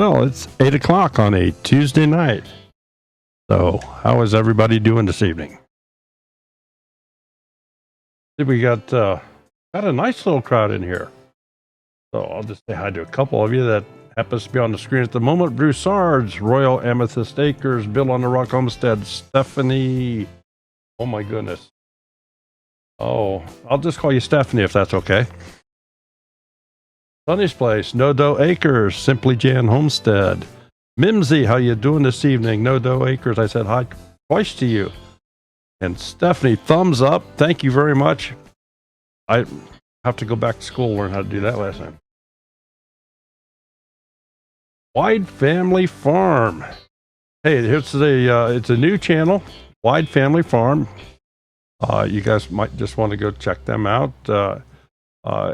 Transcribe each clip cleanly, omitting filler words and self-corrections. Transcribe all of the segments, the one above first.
Well, it's 8 o'clock on a Tuesday night. So, how is everybody doing this evening? We got a nice little crowd in here. So, I'll just say hi to a couple of you that happens to be on the screen at the moment. Broussard's, Royal Amethyst Acres, Bill on the Rock Homestead, Stephanie. Oh, my goodness. Oh, I'll just call you Stephanie if that's okay. Sunny's Place, No Dough Acres, Simply Jan Homestead. Mimsy, how you doing this evening? No Dough Acres, I said hi twice to you. And Stephanie, thumbs up. Thank you very much. I have to go back to school and learn how to do that last time. Wide Family Farm. Hey, it's a new channel, Wide Family Farm. You guys might just want to go check them out.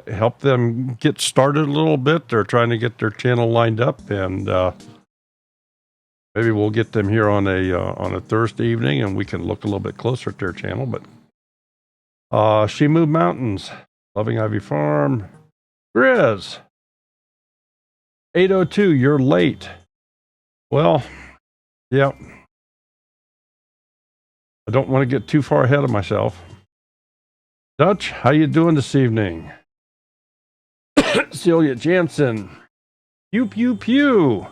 Help them get started a little bit. They're trying to get their channel lined up, and maybe we'll get them here on a Thursday evening, and we can look a little bit closer at their channel. But She Moved Mountains, Loving Ivy Farm, Grizz 802. You're late. Well, yeah. I don't want to get too far ahead of myself. Dutch, how you doing this evening? Celia Jansen. Pew, pew, pew.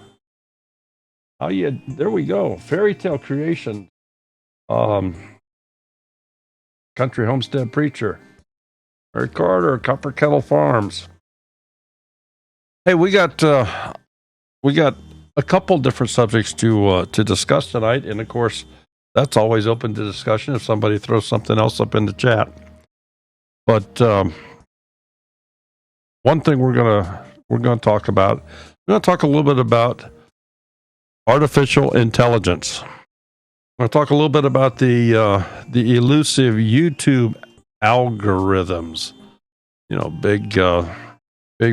How you? There we go. Fairy Tale Creation. Country Homestead Preacher. Mary Carter, Copper Kettle Farms. Hey, we got a couple different subjects to discuss tonight, and of course, that's always open to discussion if somebody throws something else up in the chat. But one thing we're gonna talk about. We're gonna talk a little bit about artificial intelligence. I'm gonna talk a little bit about the elusive YouTube algorithms. You know, big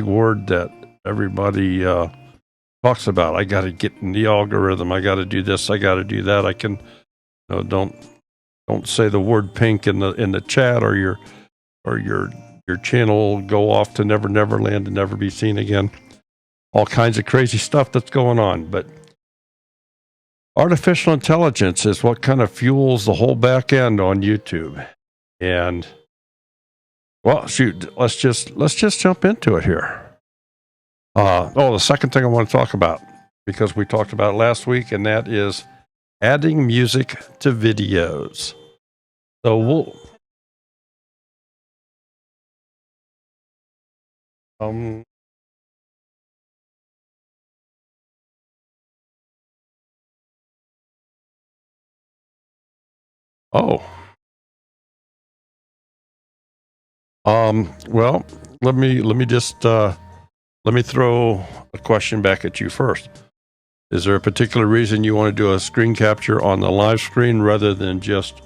word that everybody talks about. I got to get in the algorithm. I got to do this. I got to do that. I can. Don't say the word pink in the chat, or your channel will go off to Never Land and never be seen again. All kinds of crazy stuff that's going on. But artificial intelligence is what kind of fuels the whole back end on YouTube. And well, shoot, let's just jump into it here. The second thing I want to talk about, because we talked about it last week, and that is adding music to videos. So we'll well, let me throw a question back at you first. Is there a particular reason you want to do a screen capture on the live screen rather than just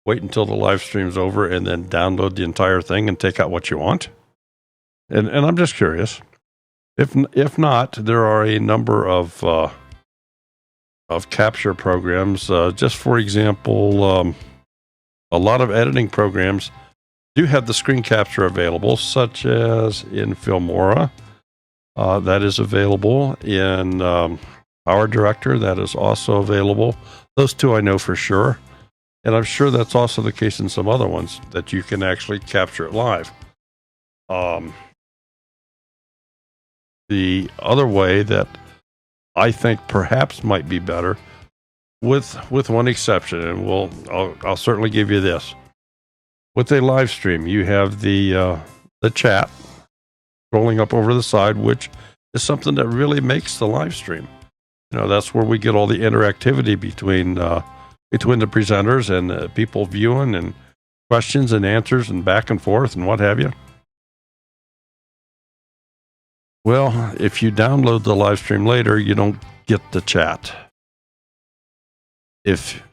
wait until the live stream's over and then download the entire thing and take out what you want? And I'm just curious. If not, there are a number of capture programs. Just for example, a lot of editing programs do have the screen capture available, such as in Filmora. That is available in Power Director. That is also available. Those two I know for sure. And I'm sure that's also the case in some other ones that you can actually capture it live. The other way that I think perhaps might be better, with one exception, and I'll certainly give you this. With a live stream, you have the chat rolling up over the side, which is something that really makes the live stream. You know, that's where we get all the interactivity between the presenters and the people viewing, and questions and answers and back and forth and what have you. Well, if you download the live stream later, you don't get the chat. If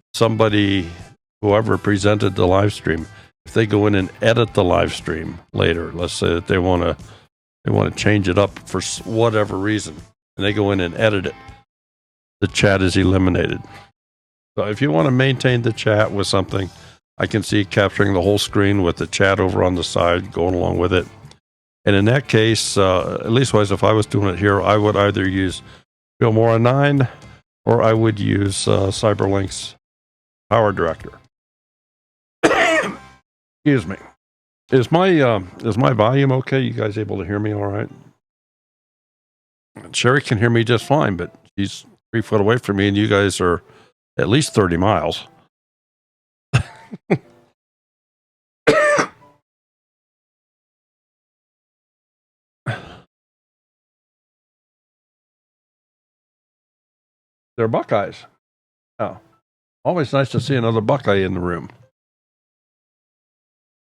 whoever presented the live stream, if they go in and edit the live stream later, let's say that they want to change it up for whatever reason, and they go in and edit it, the chat is eliminated. So if you want to maintain the chat with something, I can see capturing the whole screen with the chat over on the side going along with it. And in that case, at least if I was doing it here, I would either use Filmora 9, or I would use Cyberlink's Power Director. Excuse me. Is my volume okay? You guys able to hear me all right? Sherry can hear me just fine, but she's 3 foot away from me, and you guys are at least 30 miles. They're Buckeyes. Oh, always nice to see another Buckeye in the room.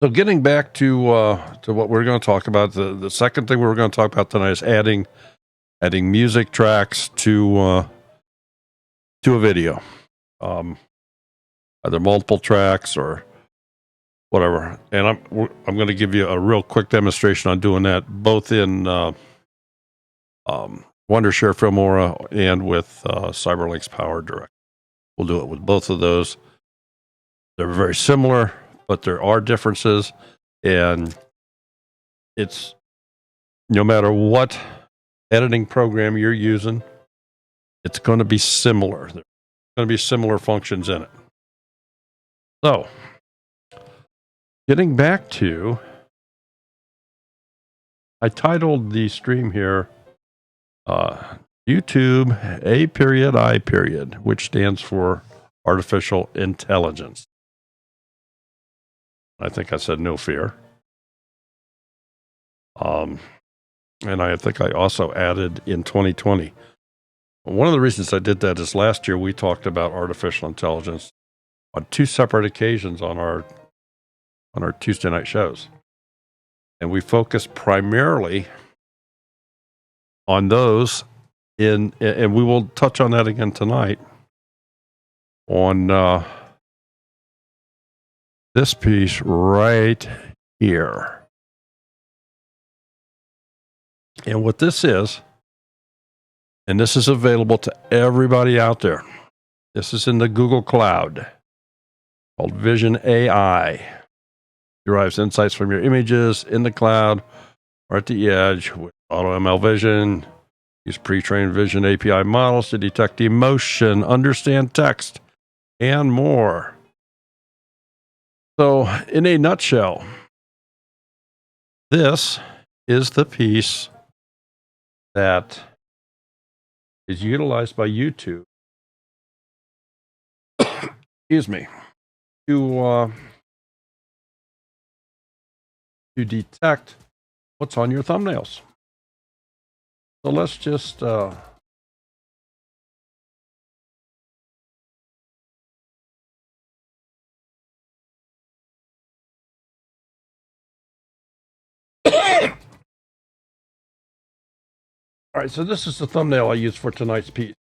So getting back to what we're going to talk about, the second thing we're going to talk about tonight is adding music tracks to a video, either multiple tracks or whatever. And I'm going to give you a real quick demonstration on doing that, both in Wondershare Filmora and with Cyberlink's Power Direct. We'll do it with both of those. They're very similar, but there are differences, and it's no matter what editing program you're using, it's going to be similar. There's going to be similar functions in it. So, getting back to, I titled the stream here, YouTube A.I., which stands for Artificial Intelligence. I think I said no fear. And I think I also added in 2020. One of the reasons I did that is last year we talked about artificial intelligence on 2 separate occasions on our Tuesday night shows. And we focused primarily on those and we will touch on that again tonight on this piece right here. And what this is, and this is available to everybody out there. This is in the Google Cloud, called Vision AI. Derives insights from your images in the cloud or at the edge with AutoML Vision. Use pre-trained Vision API models to detect emotion, understand text, and more. So, in a nutshell, this is the piece that is utilized by YouTube, excuse me, to detect what's on your thumbnails. So let's just all right, so this is the thumbnail I used for tonight's piece.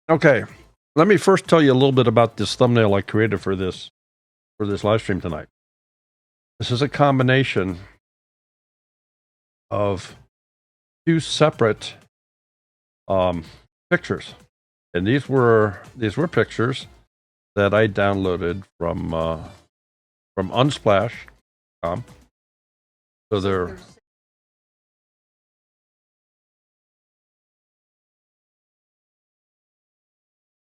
Okay, let me first tell you a little bit about this thumbnail I created for this live stream tonight. This is a combination of 2 separate pictures, and these were pictures that I downloaded from Unsplash.com. So they're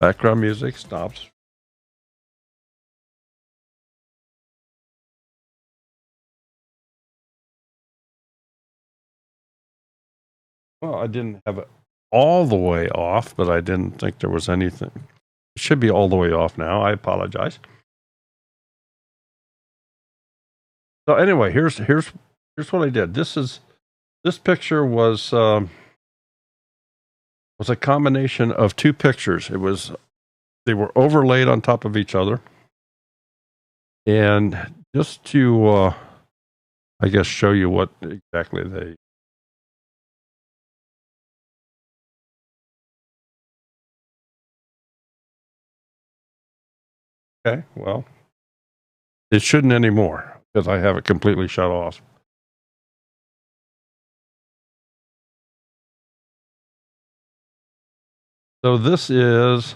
background music stops. Well, I didn't have it all the way off, but I didn't think there was anything. It should be all the way off now. I apologize. So anyway, here's what I did. This picture was a combination of 2 pictures. They were overlaid on top of each other, and just to I guess show you what exactly they. Okay, well, it shouldn't anymore because I have it completely shut off. So this is,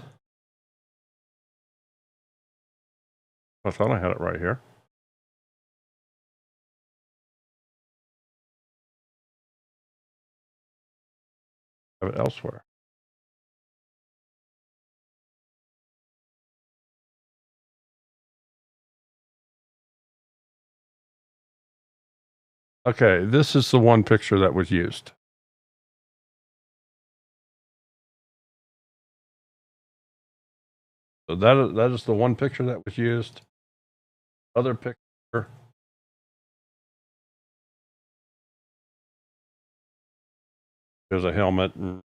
I thought I had it right here. I have it elsewhere. Okay, this is the one picture that was used. So that is the one picture that was used. Other picture. There's a helmet and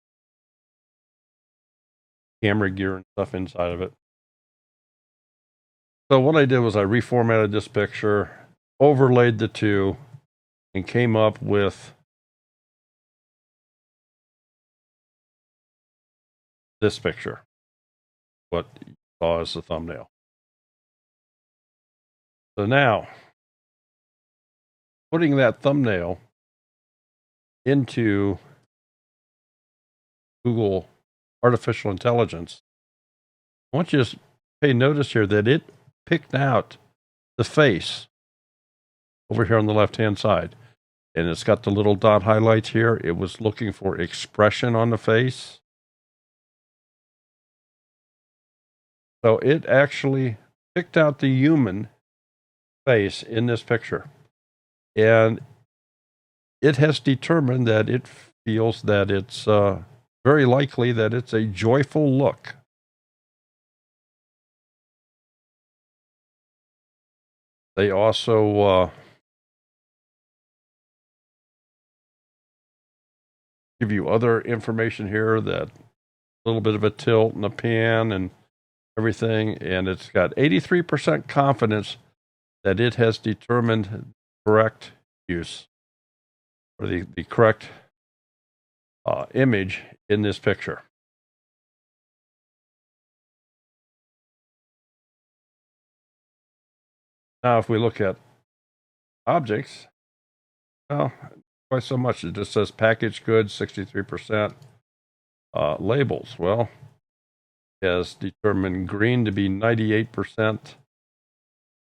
camera gear and stuff inside of it. So what I did was I reformatted this picture, overlaid the two, and came up with this picture, what you saw as the thumbnail. So now, putting that thumbnail into Google Artificial Intelligence, I want you to pay notice here that it picked out the face over here on the left-hand side. And it's got the little dot highlights here. It was looking for expression on the face. So it actually picked out the human face in this picture. And it has determined that it feels that it's very likely that it's a joyful look. They also give you other information here, that a little bit of a tilt and a pan and everything, and it's got 83% confidence that it has determined correct use, or the correct image in this picture. Now, if we look at objects, well, quite so much. It just says packaged goods, 63%. Labels, well, has determined green to be 98%.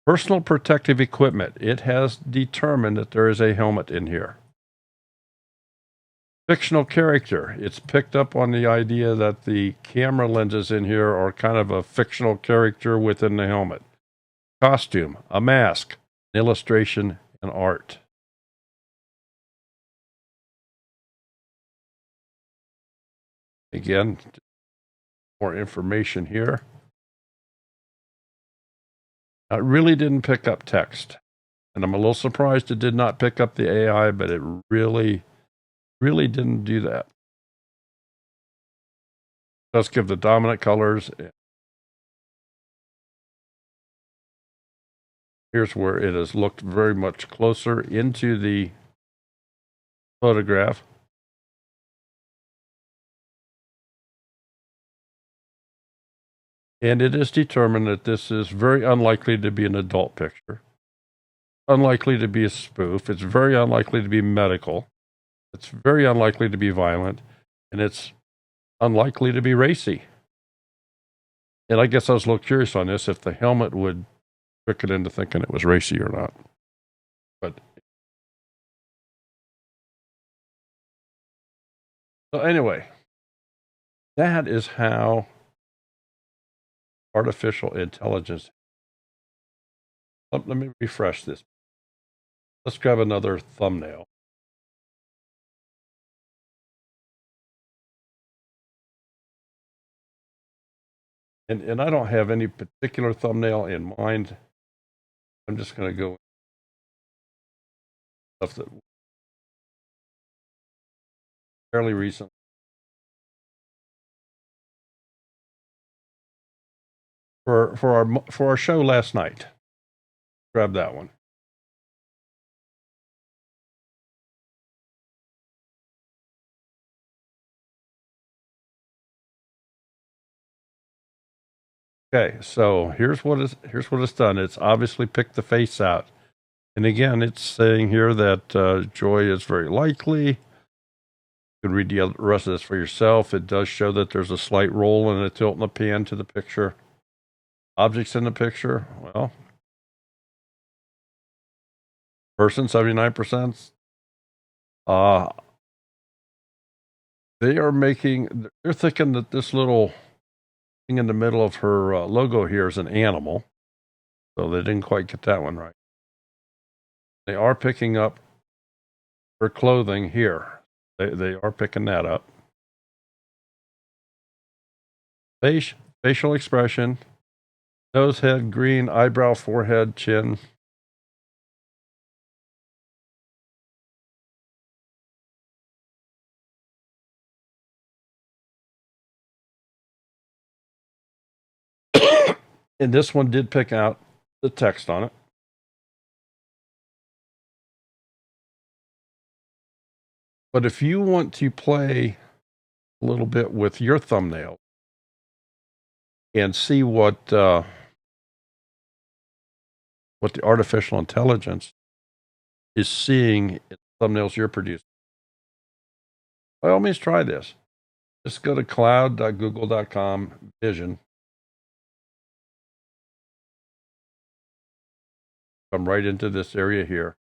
Personal protective equipment, it has determined that there is a helmet in here. Fictional character, it's picked up on the idea that the camera lenses in here are kind of a fictional character within the helmet. Costume, a mask, an illustration, and art. Again, more information here. It really didn't pick up text, and I'm a little surprised it did not pick up the AI, but it really didn't do that. Let's give the dominant colors. Here's where it has looked very much closer into the photograph. And it is determined that this is very unlikely to be an adult picture, unlikely to be a spoof. It's very unlikely to be medical. It's very unlikely to be violent, and it's unlikely to be racy. And I guess I was a little curious on this, if the helmet would trick it into thinking it was racy or not. But so anyway, that is how artificial intelligence. Let me refresh this. Let's grab another thumbnail. And I don't have any particular thumbnail in mind. I'm just going to go stuff that fairly recent. For our show last night. Grab that one. Okay, so here's what it's done. It's obviously picked the face out, and again, it's saying here that joy is very likely. You can read the rest of this for yourself. It does show that there's a slight roll and a tilt in the pan to the picture. Objects in the picture, well, person 79%. They're thinking that this little thing in the middle of her logo here is an animal. So they didn't quite get that one right. They are picking up her clothing here. They are picking that up. Facial expression, nose, head, green, eyebrow, forehead, chin. And this one did pick out the text on it. But if you want to play a little bit with your thumbnail and see what the artificial intelligence is seeing in the thumbnails you're producing, by all means try this. Just go to cloud.google.com vision. Come right into this area here.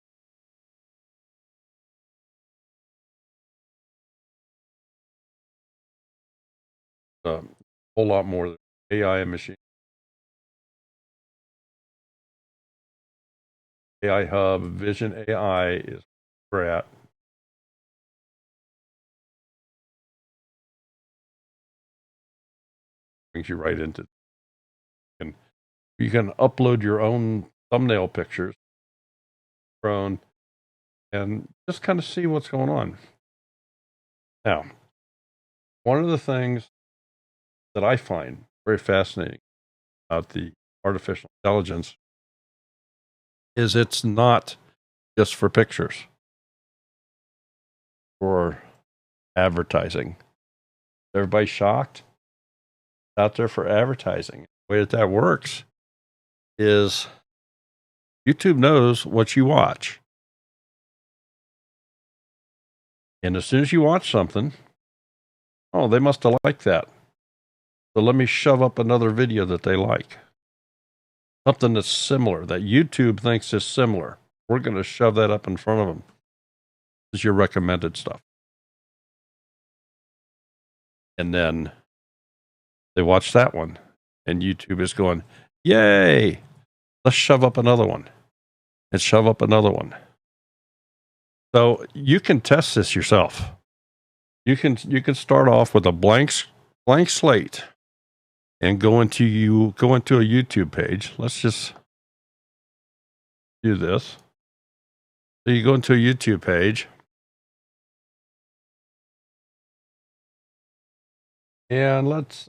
A whole lot more AI and machine. AI Hub, Vision AI is where we're at. Brings you right into. And you can upload your own thumbnail pictures, and just kind of see what's going on. Now, one of the things that I find very fascinating about the artificial intelligence is it's not just for pictures or advertising. Everybody shocked? It's out there for advertising. The way that works is YouTube knows what you watch. And as soon as you watch something, oh, they must have liked that. So let me shove up another video that they like. Something that's similar, that YouTube thinks is similar. We're going to shove that up in front of them. This is your recommended stuff. And then they watch that one. And YouTube is going, yay! Let's shove up another one. And shove up another one. So you can test this yourself. You can start off with a blank slate and go into a YouTube page. Let's just do this. So you go into a YouTube page. And let's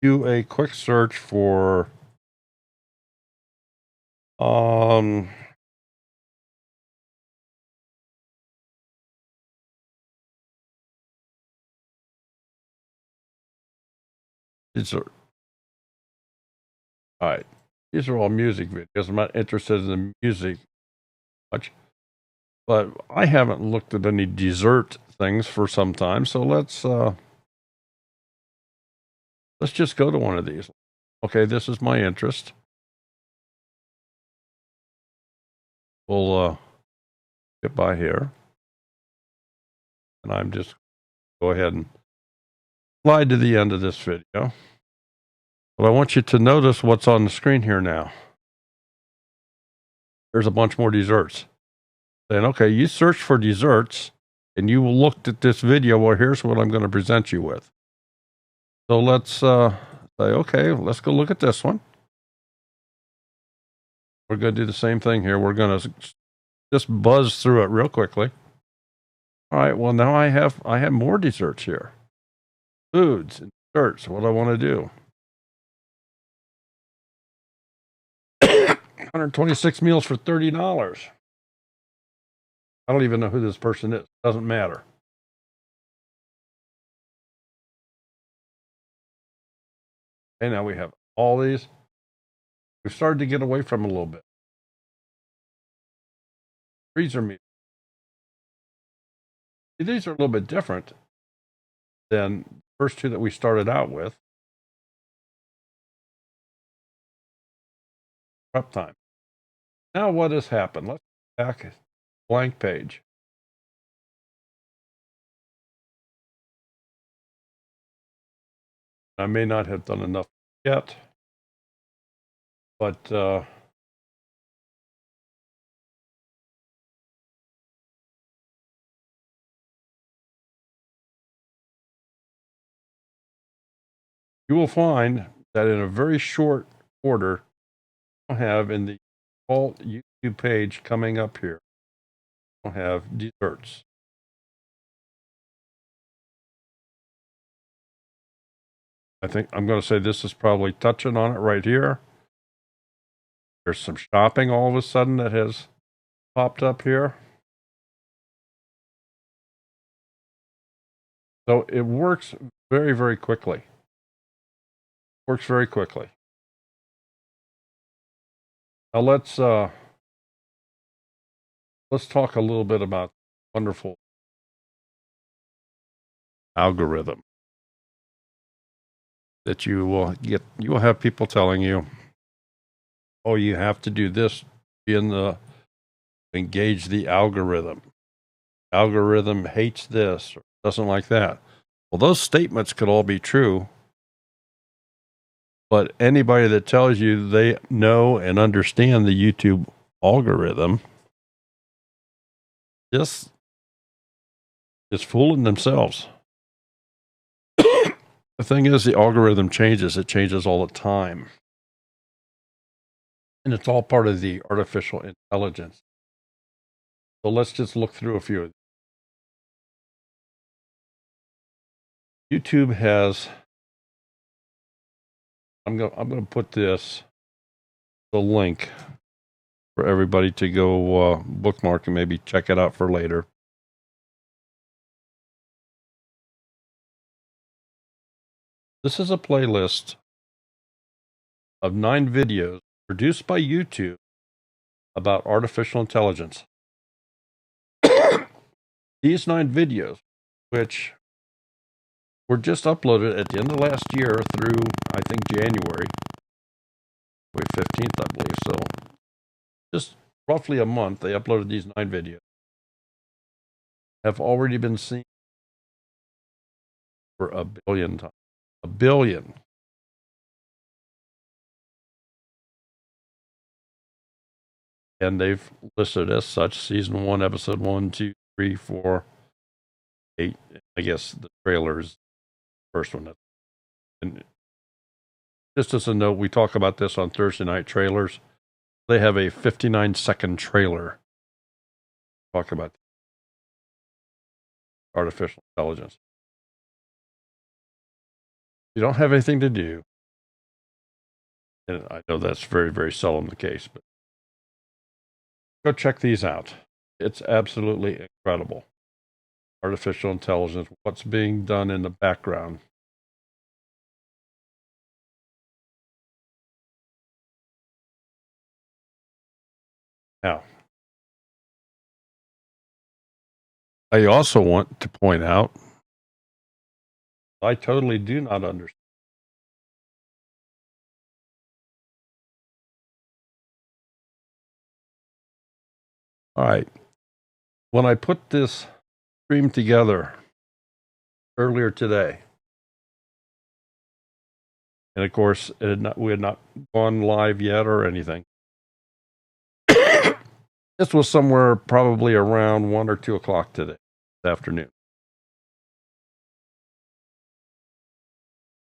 do a quick search for all right. These are all music videos. I'm not interested in the music much, but I haven't looked at any dessert things for some time. So let's just go to one of these. Okay, this is my interest. We'll get by here, and I'm just go ahead and slide to the end of this video. But I want you to notice what's on the screen here now. There's a bunch more desserts. Saying, okay, you searched for desserts and you looked at this video. Well, here's what I'm going to present you with. So let's say, okay, let's go look at this one. We're going to do the same thing here. We're going to just buzz through it real quickly. All right, well, now I have more desserts here. Foods and desserts, what I want to do. 126 meals for $30. I don't even know who this person is. Doesn't matter. And now we have all these, we've started to get away from a little bit. Freezer meters. These are a little bit different than the first two that we started out with. Prep time. Now what has happened? Let's go back, blank page. I may not have done enough yet, but you will find that in a very short order, I'll have in the default YouTube page coming up here, I'll have desserts. I think I'm going to say this is probably touching on it right here. There's some shopping all of a sudden that has popped up here. So it works very, very quickly. Works very quickly. Now let's talk a little bit about wonderful algorithm that you will get. You will have people telling you, "Oh, you have to do this in the engage the algorithm. Algorithm hates this or doesn't like that." Well, those statements could all be true, but anybody that tells you they know and understand the YouTube algorithm just is fooling themselves. The thing is, the algorithm changes. It changes all the time. And it's all part of the artificial intelligence. So let's just look through a few of these. YouTube has, I'm going to put this, the link for everybody to go bookmark and maybe check it out for later. This is a playlist of 9 videos produced by YouTube about artificial intelligence. These 9 videos, which were just uploaded at the end of last year through, I think, January 15th, I believe. So just roughly a month, they uploaded these 9 videos. Have already been seen for 1 billion times. 1 billion. And they've listed as such: season 1, episode 1, 2, 3, 4, 8. I guess the trailer's first one. And just as a note, we talk about this on Thursday night trailers. They have a 59-second trailer. Talk about artificial intelligence. You don't have anything to do. And I know that's very, very seldom the case, but go check these out. It's absolutely incredible. Artificial intelligence, what's being done in the background. Now, I also want to point out, I totally do not understand. All right. When I put this stream together earlier today, and of course, we had not gone live yet or anything. This was somewhere probably around 1 or 2 o'clock today, this afternoon.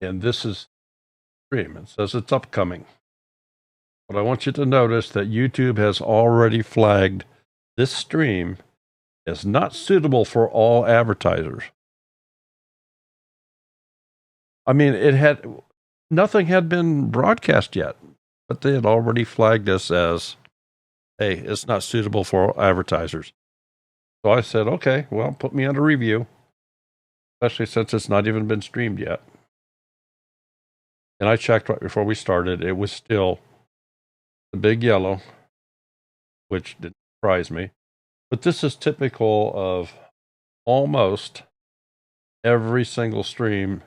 And this is stream. It says it's upcoming. But I want you to notice that YouTube has already flagged this stream as not suitable for all advertisers. I mean, nothing had been broadcast yet, but they had already flagged this as, hey, it's not suitable for advertisers. So I said, okay, well, put me under review, especially since it's not even been streamed yet. And I checked right before we started. It was still the big yellow, which didn't surprise me. But this is typical of almost every single stream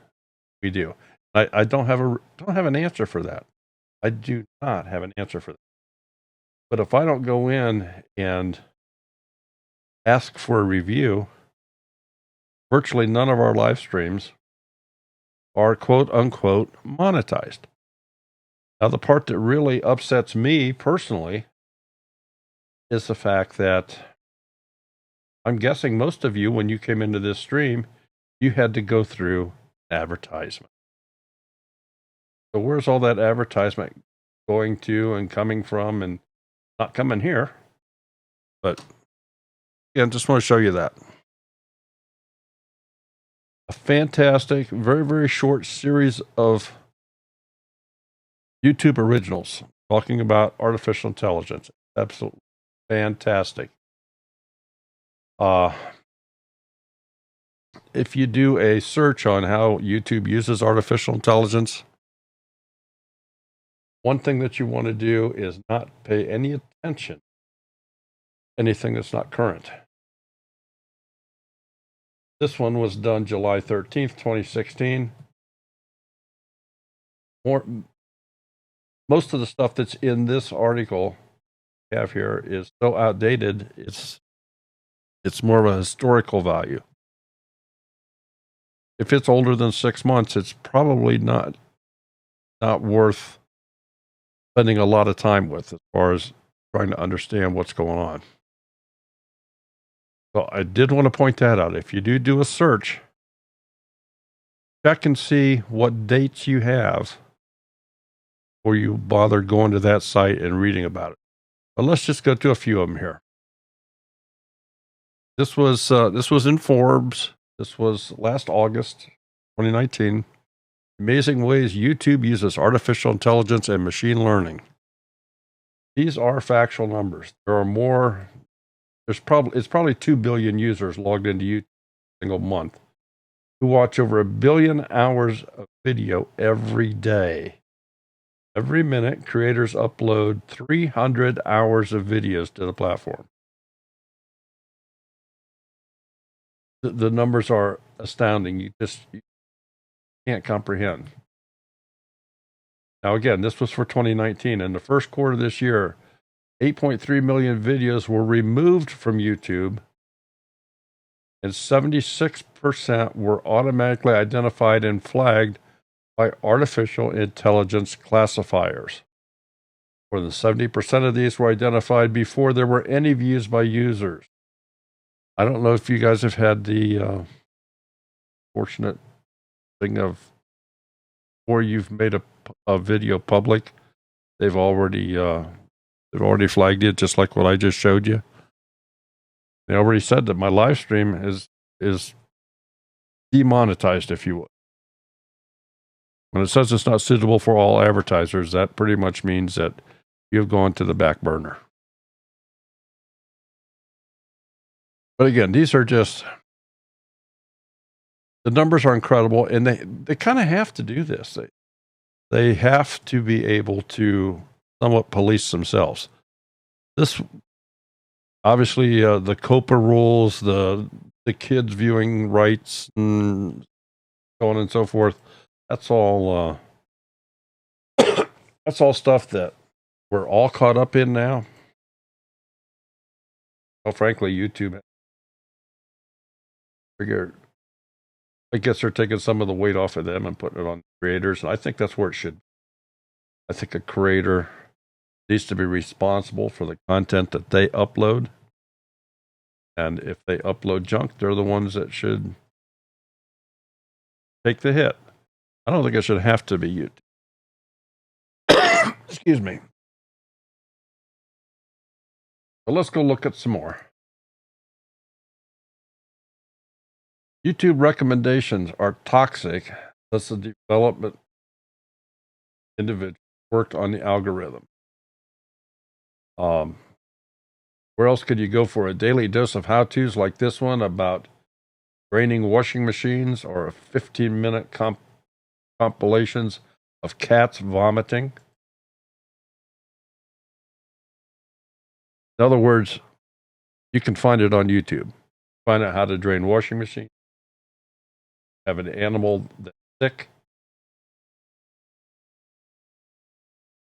we do. I don't have an answer for that. I do not have an answer for that. But if I don't go in and ask for a review, virtually none of our live streams are quote unquote monetized. Now, the part that really upsets me personally is the fact that I'm guessing most of you, when you came into this stream, you had to go through advertisement. So where's all that advertisement going to and coming from and not coming here? But again, just want to show you that. A fantastic, very, very short series of YouTube originals talking about artificial intelligence. Absolutely fantastic. If you do a search on how YouTube uses artificial intelligence, one thing that you want to do is not pay any attention to anything that's not current. This one was done July 13th, 2016. Most of the stuff that's in this article we have here is so outdated, it's more of a historical value. If it's older than 6 months, it's probably not worth spending a lot of time with as far as trying to understand what's going on. So I did want to point that out. If you do a search, check and see what dates you have before you bother going to that site and reading about it. But let's just go to a few of them here. This was in Forbes. This was last August, 2019. Amazing ways YouTube uses artificial intelligence and machine learning. These are factual numbers. There are more. It's probably 2 billion users logged into YouTube a single month who watch over 1 billion hours of video every day. Every minute, creators upload 300 hours of videos to the platform. The numbers are astounding. You can't comprehend. Now, again, this was for 2019. In the first quarter of this year, 8.3 million videos were removed from YouTube, and 76% were automatically identified and flagged by artificial intelligence classifiers. More than 70% of these were identified before there were any views by users. I don't know if you guys have had the fortunate thing of, before you've made a video public, they've already flagged it, just like what I just showed you. They already said that my live stream is demonetized, if you would. When it says it's not suitable for all advertisers, that pretty much means that you've gone to the back burner. But again, these are just, the numbers are incredible, and they kind of have to do this. They have to be able to somewhat police themselves. This, obviously, the COPA rules, the kids viewing rights, and so on and so forth. That's all. That's all stuff that we're all caught up in now. Well, frankly, YouTube, I guess they're taking some of the weight off of them and putting it on creators, and I think that's where it should be. I think a creator needs to be responsible for the content that they upload. And if they upload junk, they're the ones that should take the hit. I don't think it should have to be YouTube. Excuse me. But let's go look at some more. YouTube recommendations are toxic unless the development individual worked on the algorithm. Where else could you go for a daily dose of how-tos like this one about draining washing machines, or 15-minute compilations of cats vomiting. In other words, you can find it on YouTube. Find out how to drain washing machine. Have an animal that's sick.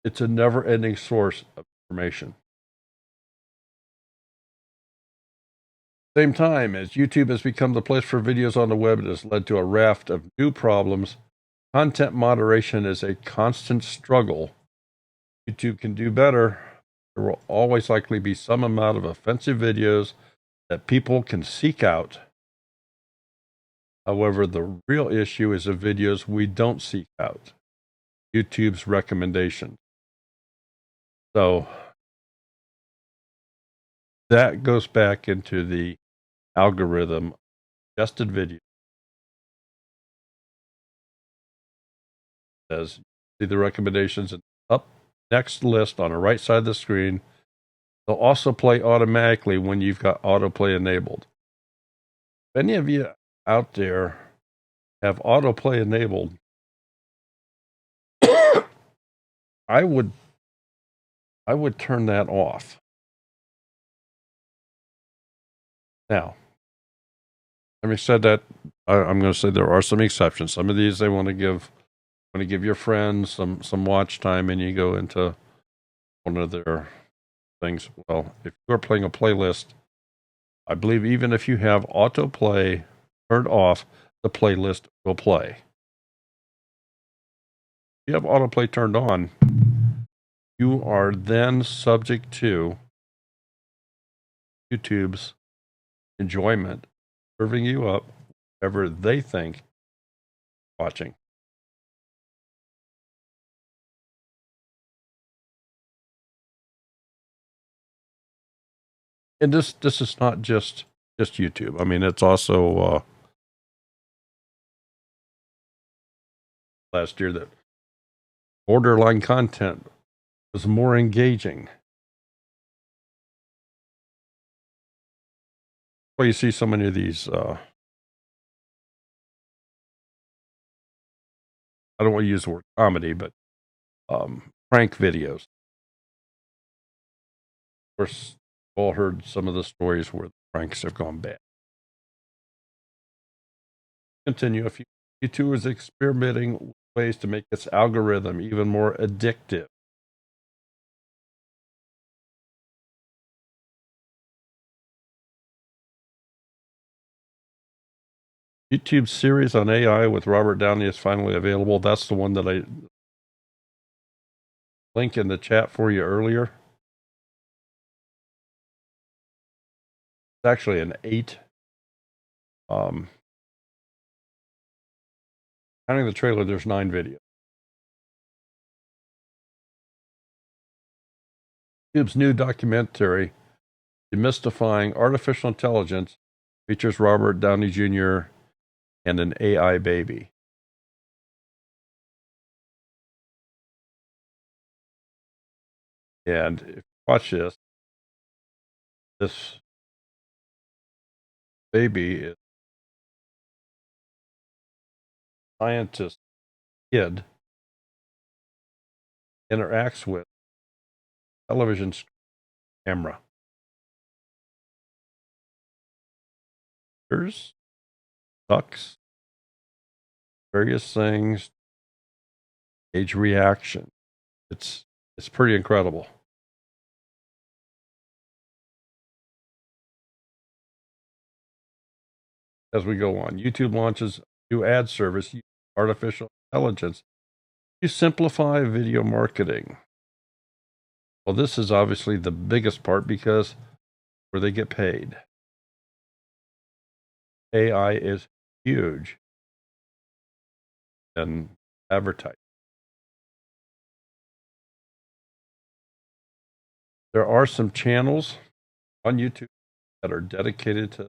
It's a never-ending source of information. Same time, as YouTube has become the place for videos on the web, it has led to a raft of new problems. Content moderation is a constant struggle. YouTube can do better. There will always likely be some amount of offensive videos that people can seek out. However, the real issue is the videos we don't seek out. YouTube's recommendation. So that goes back into the algorithm. Suggested video. As see the recommendations up next list on the right side of the screen. They'll also play automatically when you've got autoplay enabled. If any of you out there have autoplay enabled, I would turn that off. Now, having said that, I'm going to say there are some exceptions. Some of these they want to give your friends some watch time, and you go into one of their things. Well, if you're playing a playlist, I believe even if you have autoplay turned off, the playlist will play. If you have autoplay turned on, you are then subject to YouTube's enjoyment, serving you up whatever they think watching. And this is not just YouTube. I mean, it's also last year that borderline content was more engaging. Well, you see so many of these. I don't want to use the word comedy, but prank videos. Of course, we've all heard some of the stories where the pranks have gone bad. Continue. If YouTube is experimenting with ways to make its algorithm even more addictive. YouTube's series on AI with Robert Downey is finally available. That's the one that I linked in the chat for you earlier. It's actually an 8. Counting the trailer, there's 9 videos. YouTube's new documentary, Demystifying Artificial Intelligence, features Robert Downey Jr. and an AI baby. And if you watch this baby is a scientist kid interacts with television camera. There's ducks, various things, age reaction. It's pretty incredible. As we go on, YouTube launches a new ad service, artificial intelligence, to simplify video marketing. Well, this is obviously the biggest part because where they get paid. AI is huge in advertising. There are some channels on YouTube that are dedicated to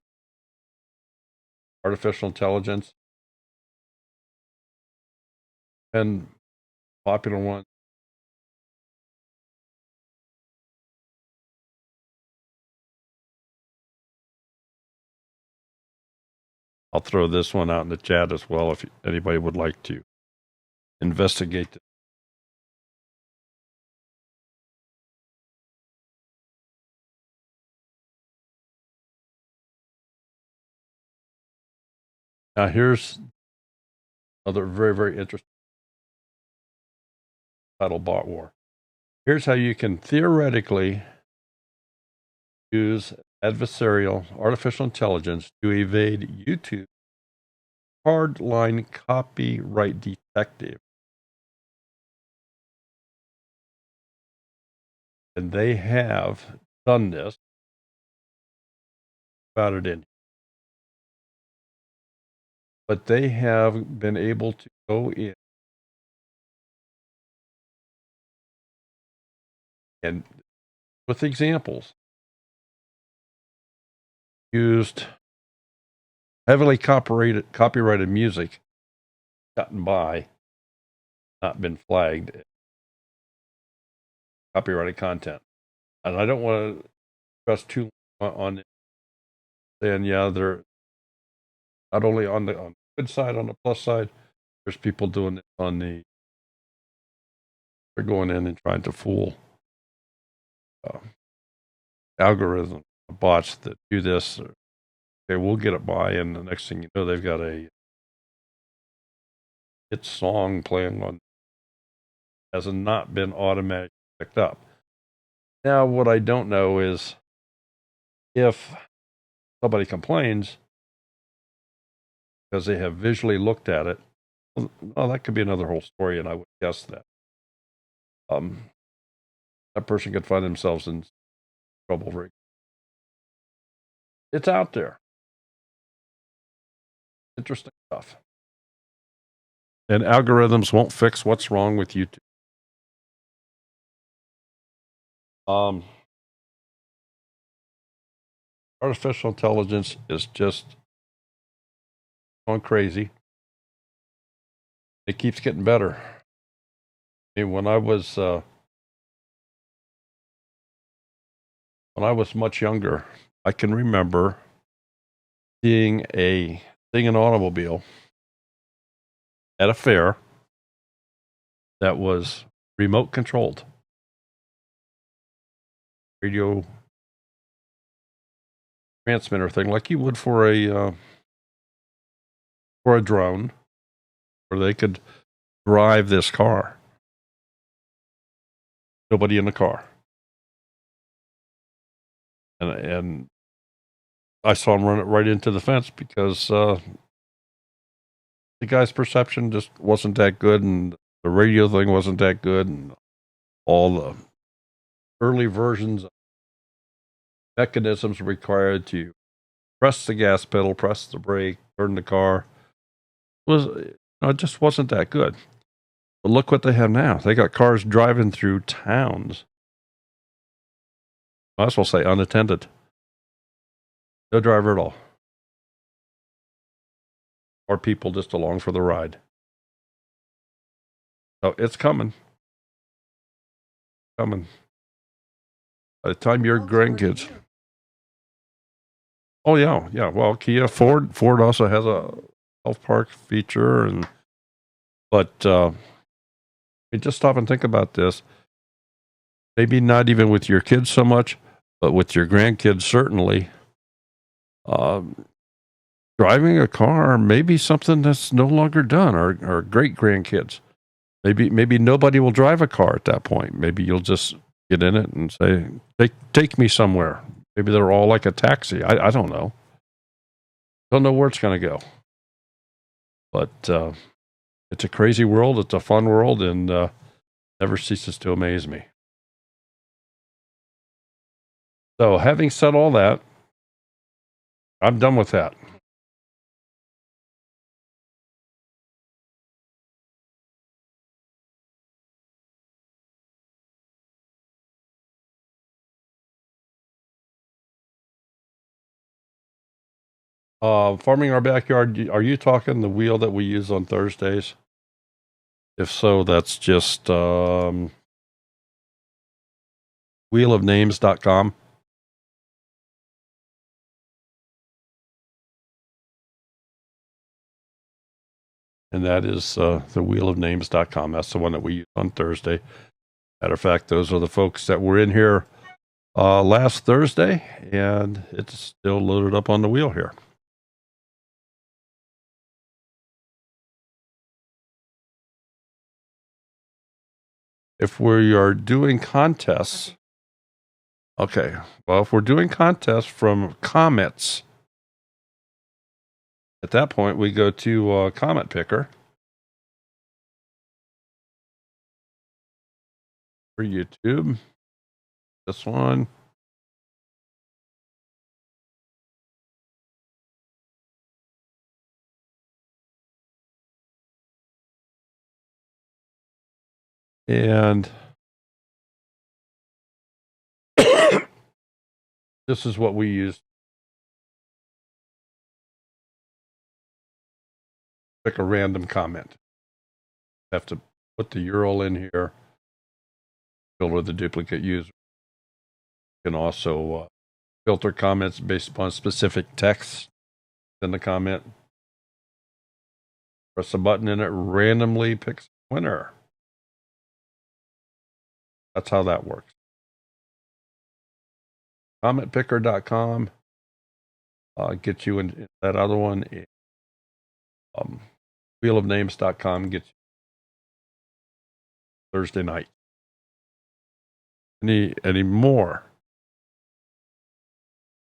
artificial intelligence, and popular one. I'll throw this one out in the chat as well if anybody would like to investigate this Now, here's another very, very interesting title bot war. Here's how you can theoretically use adversarial artificial intelligence to evade YouTube hardline copyright detective. And they have done this. About it in. But they have been able to go in and, with examples, used heavily copyrighted music, gotten by, not been flagged, copyrighted content. And I don't want to stress too long on it, saying, yeah, they're not only on the good side, on the plus side, there's people doing it on the, they're going in and trying to fool algorithms, bots that do this. Okay, we'll get it by, and the next thing you know, they've got a hit song playing on, has not been automatically picked up. Now, what I don't know is if somebody complains because they have visually looked at it, well, that could be another whole story, and I would guess that that person could find themselves in trouble. It's out there. Interesting stuff. And algorithms won't fix what's wrong with YouTube. Artificial intelligence is just going crazy. It keeps getting better. I mean, when I was much younger, I can remember seeing an automobile at a fair that was remote controlled, radio transmitter thing, like you would for a drone, where they could drive this car. Nobody in the car, and I saw him run it right into the fence because the guy's perception just wasn't that good, and the radio thing wasn't that good, and all the early versions of mechanisms required to press the gas pedal, press the brake, turn the car, it just wasn't that good. But look what they have now. They got cars driving through towns. Might as well say unattended. No driver at all. Or people just along for the ride. So it's coming. Coming. By the time your grandkids. Oh yeah, yeah. Well, Kia, Ford also has a health park feature, but just stop and think about this. Maybe not even with your kids so much, but with your grandkids certainly. Driving a car may be something that's no longer done. Or great grandkids. Maybe nobody will drive a car at that point. Maybe you'll just get in it and say, take me somewhere. Maybe they're all like a taxi. I don't know. Don't know where it's going to go. But it's a crazy world. It's a fun world, and never ceases to amaze me. So having said all that, I'm done with that. Farming our backyard, are you talking the wheel that we use on Thursdays? If so, that's just wheelofnames.com. And that is the wheelofnames.com. That's the one that we use on Thursday. Matter of fact, those are the folks that were in here last Thursday, and it's still loaded up on the wheel here. if we are doing contests, okay, well, if we're doing contests from comments, at that point we go to comment picker for YouTube. This one. And this is what we use. Pick a random comment. Have to put the URL in here, filter the duplicate user. You can also filter comments based upon specific text in the comment. Press a button and it randomly picks a winner. That's how that works. Commentpicker.com gets you in that other one. Wheelofnames.com gets you Thursday night. Any more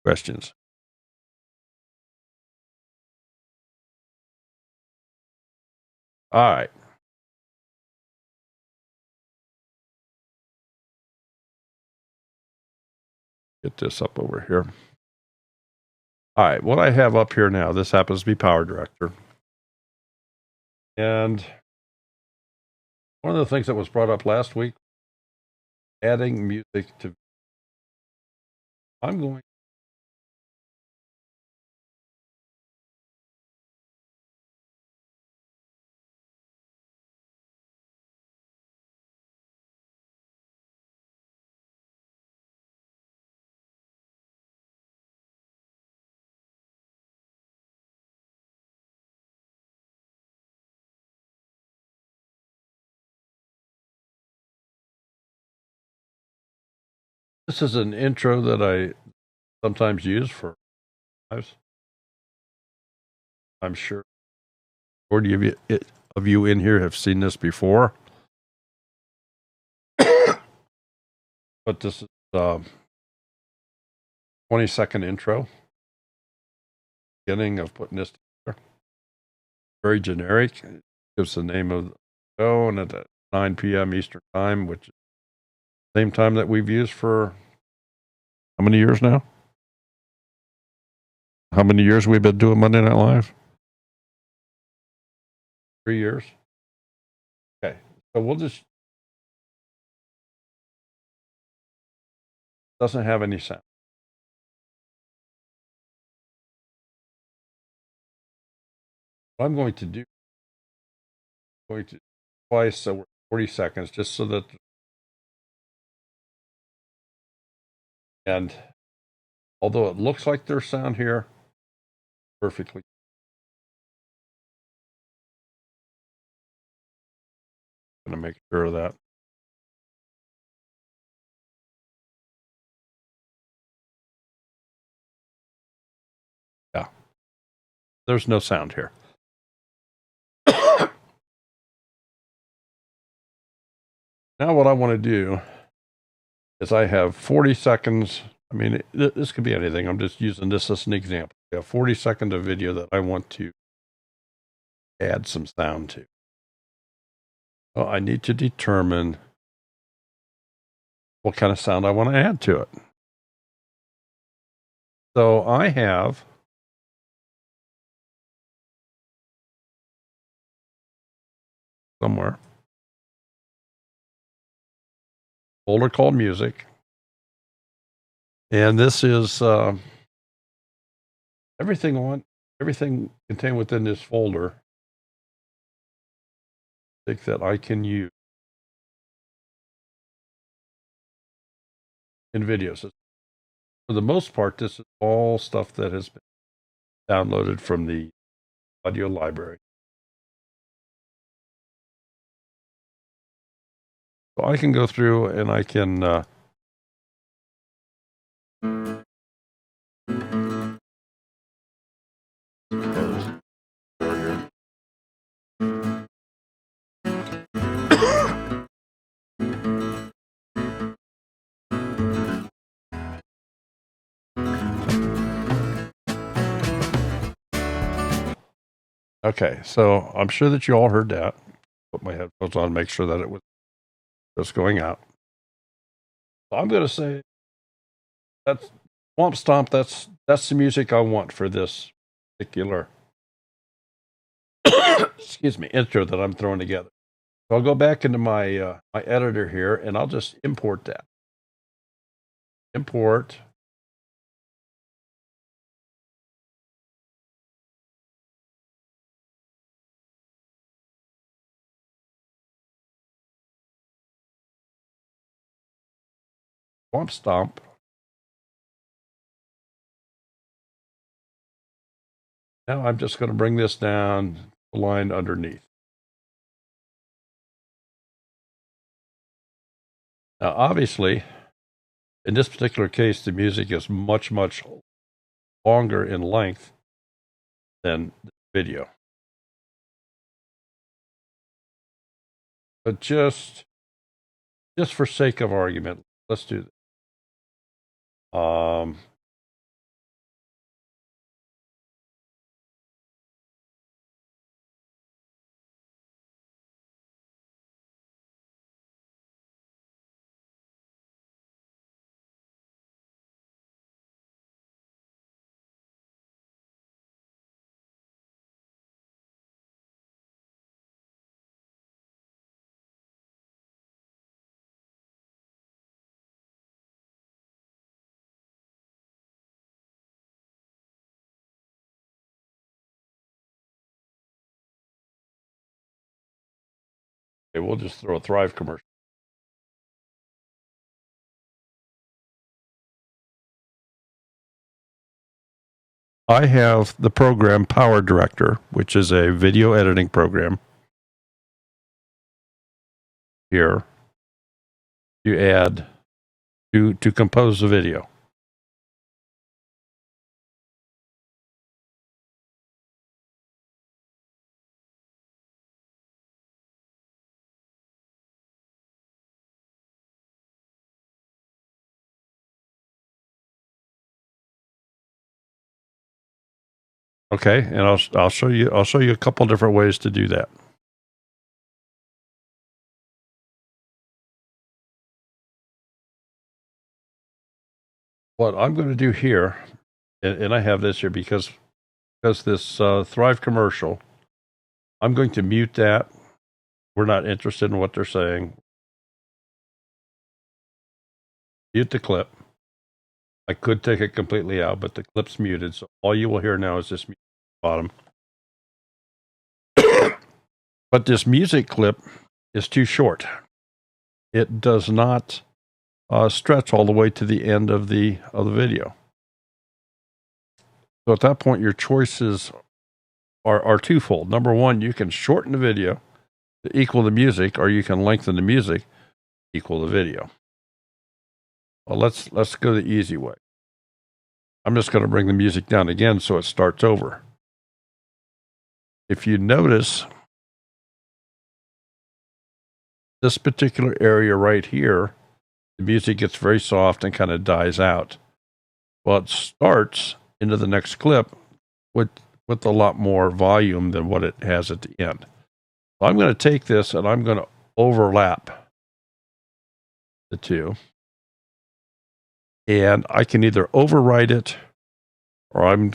questions? All right. Get this up over here. All right, what I have up here now, this happens to be Power Director. And one of the things that was brought up last week, adding music to, I'm going, this is an intro that I sometimes use for lives. I'm sure 40 of you in here have seen this before. But this is 20-second intro. Beginning of putting this together. Very generic. It gives the name of the show, and at 9 p.m. Eastern Time, which is the same time that we've used for how many years now? How many years we've been doing Monday Night Live? 3 years. Okay, so we'll just, doesn't have any sound. What I'm going to do, twice, so we're 40 seconds, just so that, and although it looks like there's sound here, perfectly. I'm going to make sure of that. Yeah, there's no sound here. Now what I want to do is I have 40 seconds. I mean, this could be anything. I'm just using this as an example. I have 40 seconds of video that I want to add some sound to. Well, I need to determine what kind of sound I want to add to it. So I have somewhere folder called music, and this is everything contained within this folder that I can use in videos. For the most part, this is all stuff that has been downloaded from the audio library. So I can go through and I can Okay, so I'm sure that you all heard that. Put my headphones on, make sure that it was just going out. So I'm going to say that's Swamp Stomp. That's the music I want for this particular excuse me intro that I'm throwing together. So I'll go back into my my editor here, and I'll just import that. Import. Swamp Stomp. Now I'm just going to bring this down the line underneath. Now, obviously, in this particular case, the music is much, much longer in length than the video. But just for sake of argument, let's do this. Okay, we'll just throw a Thrive commercial. I have the program Power Director, which is a video editing program. Here, you add to compose a video. Okay, and I'll show you a couple different ways to do that. What I'm going to do here, and I have this here because this Thrive commercial, I'm going to mute that. We're not interested in what they're saying. Mute the clip. I could take it completely out, but the clip's muted, so all you will hear now is this music at the bottom. But this music clip is too short. It does not stretch all the way to the end of the video. So at that point, your choices are twofold. Number one, you can shorten the video to equal the music, or you can lengthen the music to equal the video. Well, let's go the easy way. I'm just going to bring the music down again so it starts over. If you notice, this particular area right here, the music gets very soft and kind of dies out. Well, it starts into the next clip with a lot more volume than what it has at the end. So I'm going to take this and I'm going to overlap the two. And I can either overwrite it, or in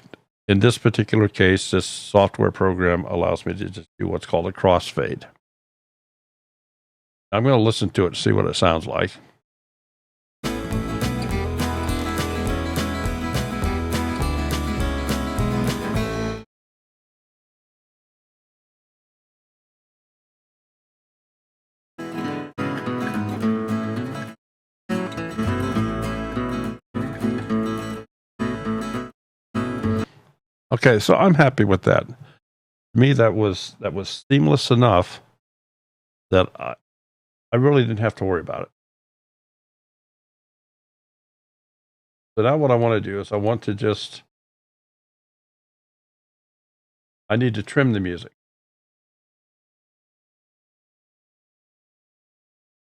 this particular case, this software program allows me to just do what's called a crossfade. I'm going to listen to it to see what it sounds like. Okay, so I'm happy with that. To me, that was seamless enough that I really didn't have to worry about it. So now what I want to do is I need to trim the music.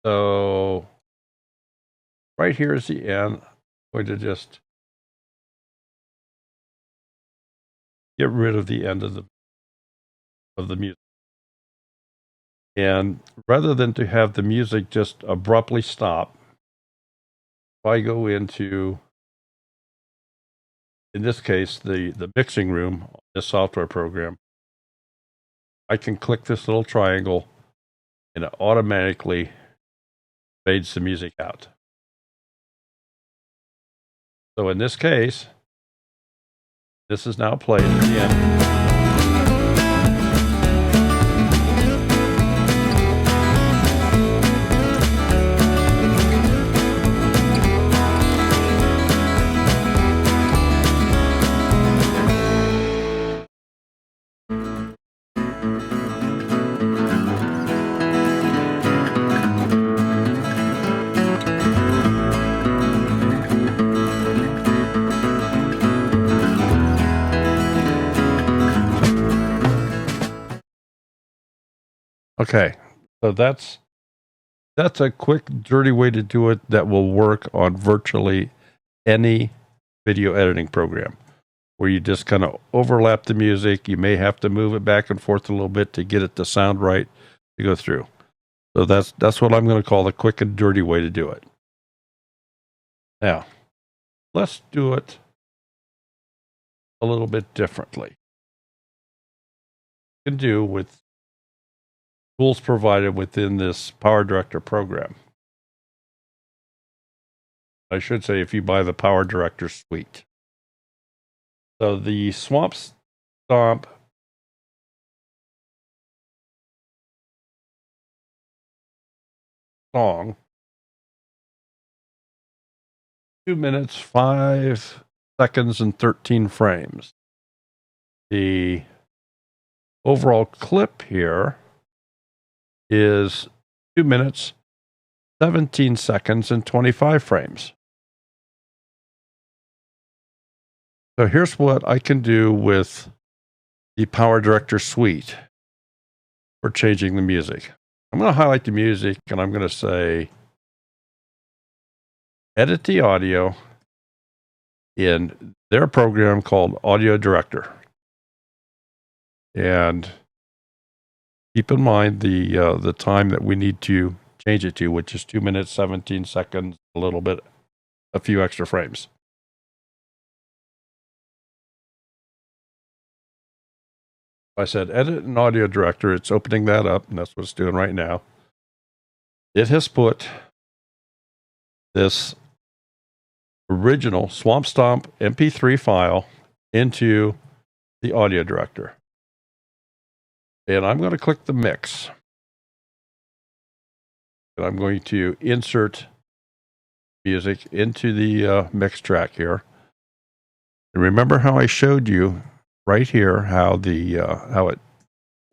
So right here is the end. I'm going to just get rid of the end of the of the music. And rather than to have the music just abruptly stop, if I go into, in this case, the mixing room on this software program, I can click this little triangle and it automatically fades the music out. So in this case, this is now played again. Okay, so that's a quick, dirty way to do it that will work on virtually any video editing program, where you just kind of overlap the music. You may have to move it back and forth a little bit to get it to sound right to go through. So that's what I'm going to call the quick and dirty way to do it. Now, let's do it a little bit differently. You can do with tools provided within this Power Director program. I should say if you buy the Power Director suite. So the Swamp Stomp song, 2 minutes, 5 seconds, and 13 frames. The overall clip here is 2 minutes, 17 seconds, and 25 frames. So here's what I can do with the Power Director suite for changing the music. I'm going to highlight the music and I'm going to say, edit the audio in their program called Audio Director. And keep in mind the time that we need to change it to, which is 2 minutes, 17 seconds, a few extra frames. I said edit an Audio Director. It's opening that up, and that's what it's doing right now. It has put this original Swamp Stomp MP3 file into the Audio Director. And I'm going to click the mix. And I'm going to insert music into the mix track here. And remember how I showed you right here how it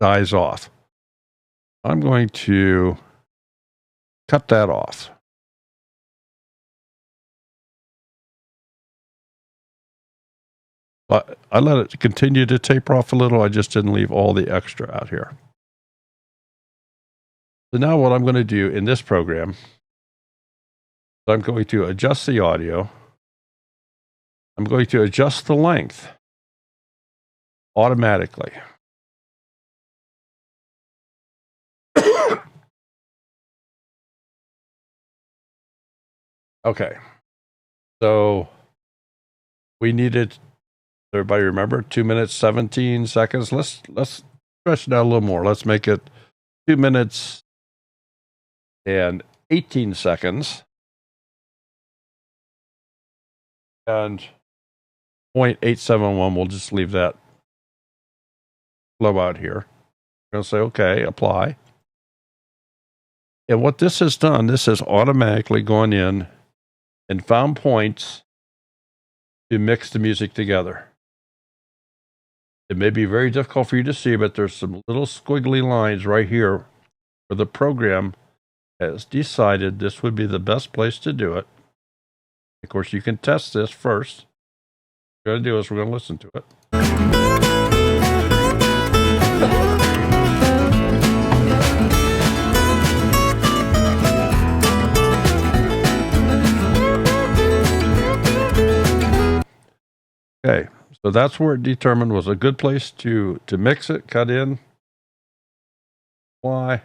dies off. I'm going to cut that off. But I let it continue to taper off a little. I just didn't leave all the extra out here. So now what I'm going to do in this program, I'm going to adjust the audio. I'm going to adjust the length automatically. Okay. So we needed, everybody remember, 2 minutes, 17 seconds. Let's stretch it out a little more. Let's make it 2 minutes and 18 seconds. And 0.871, we'll just leave that flow out here. I'm going to say, okay, apply. And what this has done, this has automatically gone in and found points to mix the music together. It may be very difficult for you to see, but there's some little squiggly lines right here where the program has decided this would be the best place to do it. Of course, you can test this first. What we're going to do is we're going to listen to it. Okay, so that's where it determined was a good place to mix it, cut in. Why?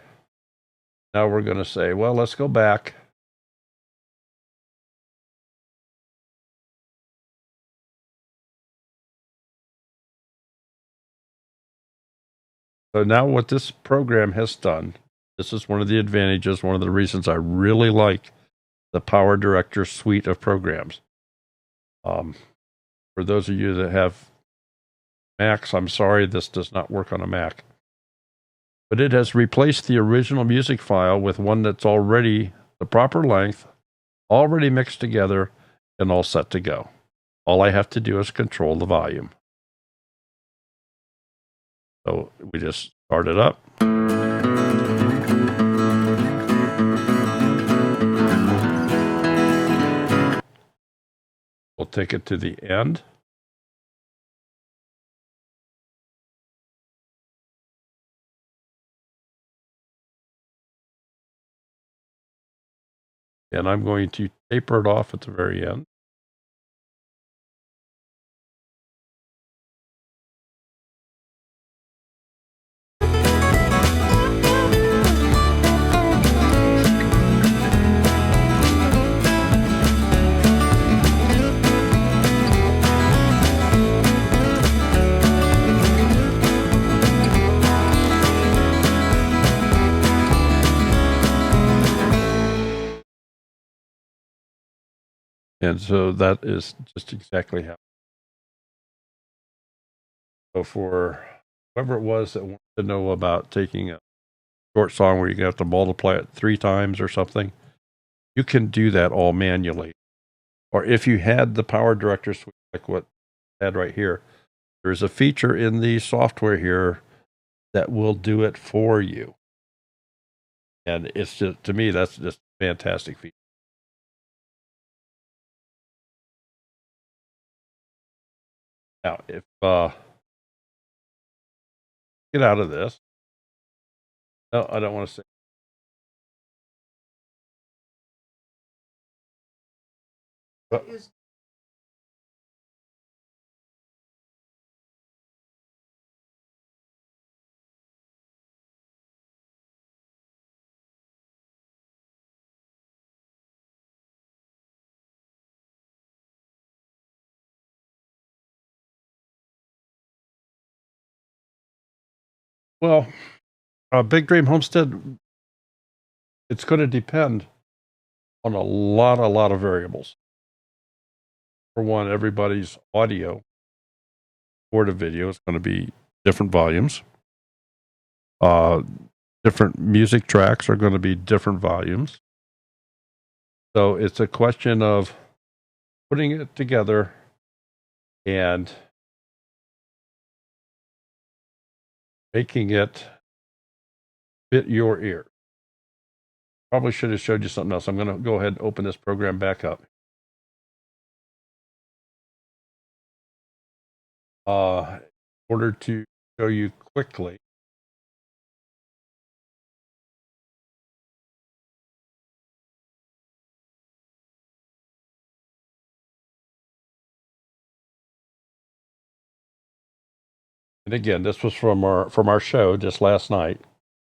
Now we're going to say, well, let's go back. So now what this program has done, this is one of the advantages, one of the reasons I really like the Power Director suite of programs. For those of you that have Macs, I'm sorry this does not work on a Mac. But it has replaced the original music file with one that's already the proper length, already mixed together, and all set to go. All I have to do is control the volume. So we just start it up. We'll take it to the end. And I'm going to taper it off at the very end. And so that is just exactly how. So for whoever it was that wanted to know about taking a short song where you have to multiply it 3 times or something, you can do that all manually. Or if you had the Power Director suite, like what I had right here, there's a feature in the software here that will do it for you. And it's just, to me, that's just a fantastic feature. Now, if get out of this. No, I don't want to say. Well, Big Dream Homestead, it's going to depend on a lot of variables. For one, everybody's audio for the video is going to be different volumes. Different music tracks are going to be different volumes. So it's a question of putting it together and making it fit your ear. Probably should have showed you something else. I'm going to go ahead and open this program back up. In order to show you quickly. And again, this was from our show just last night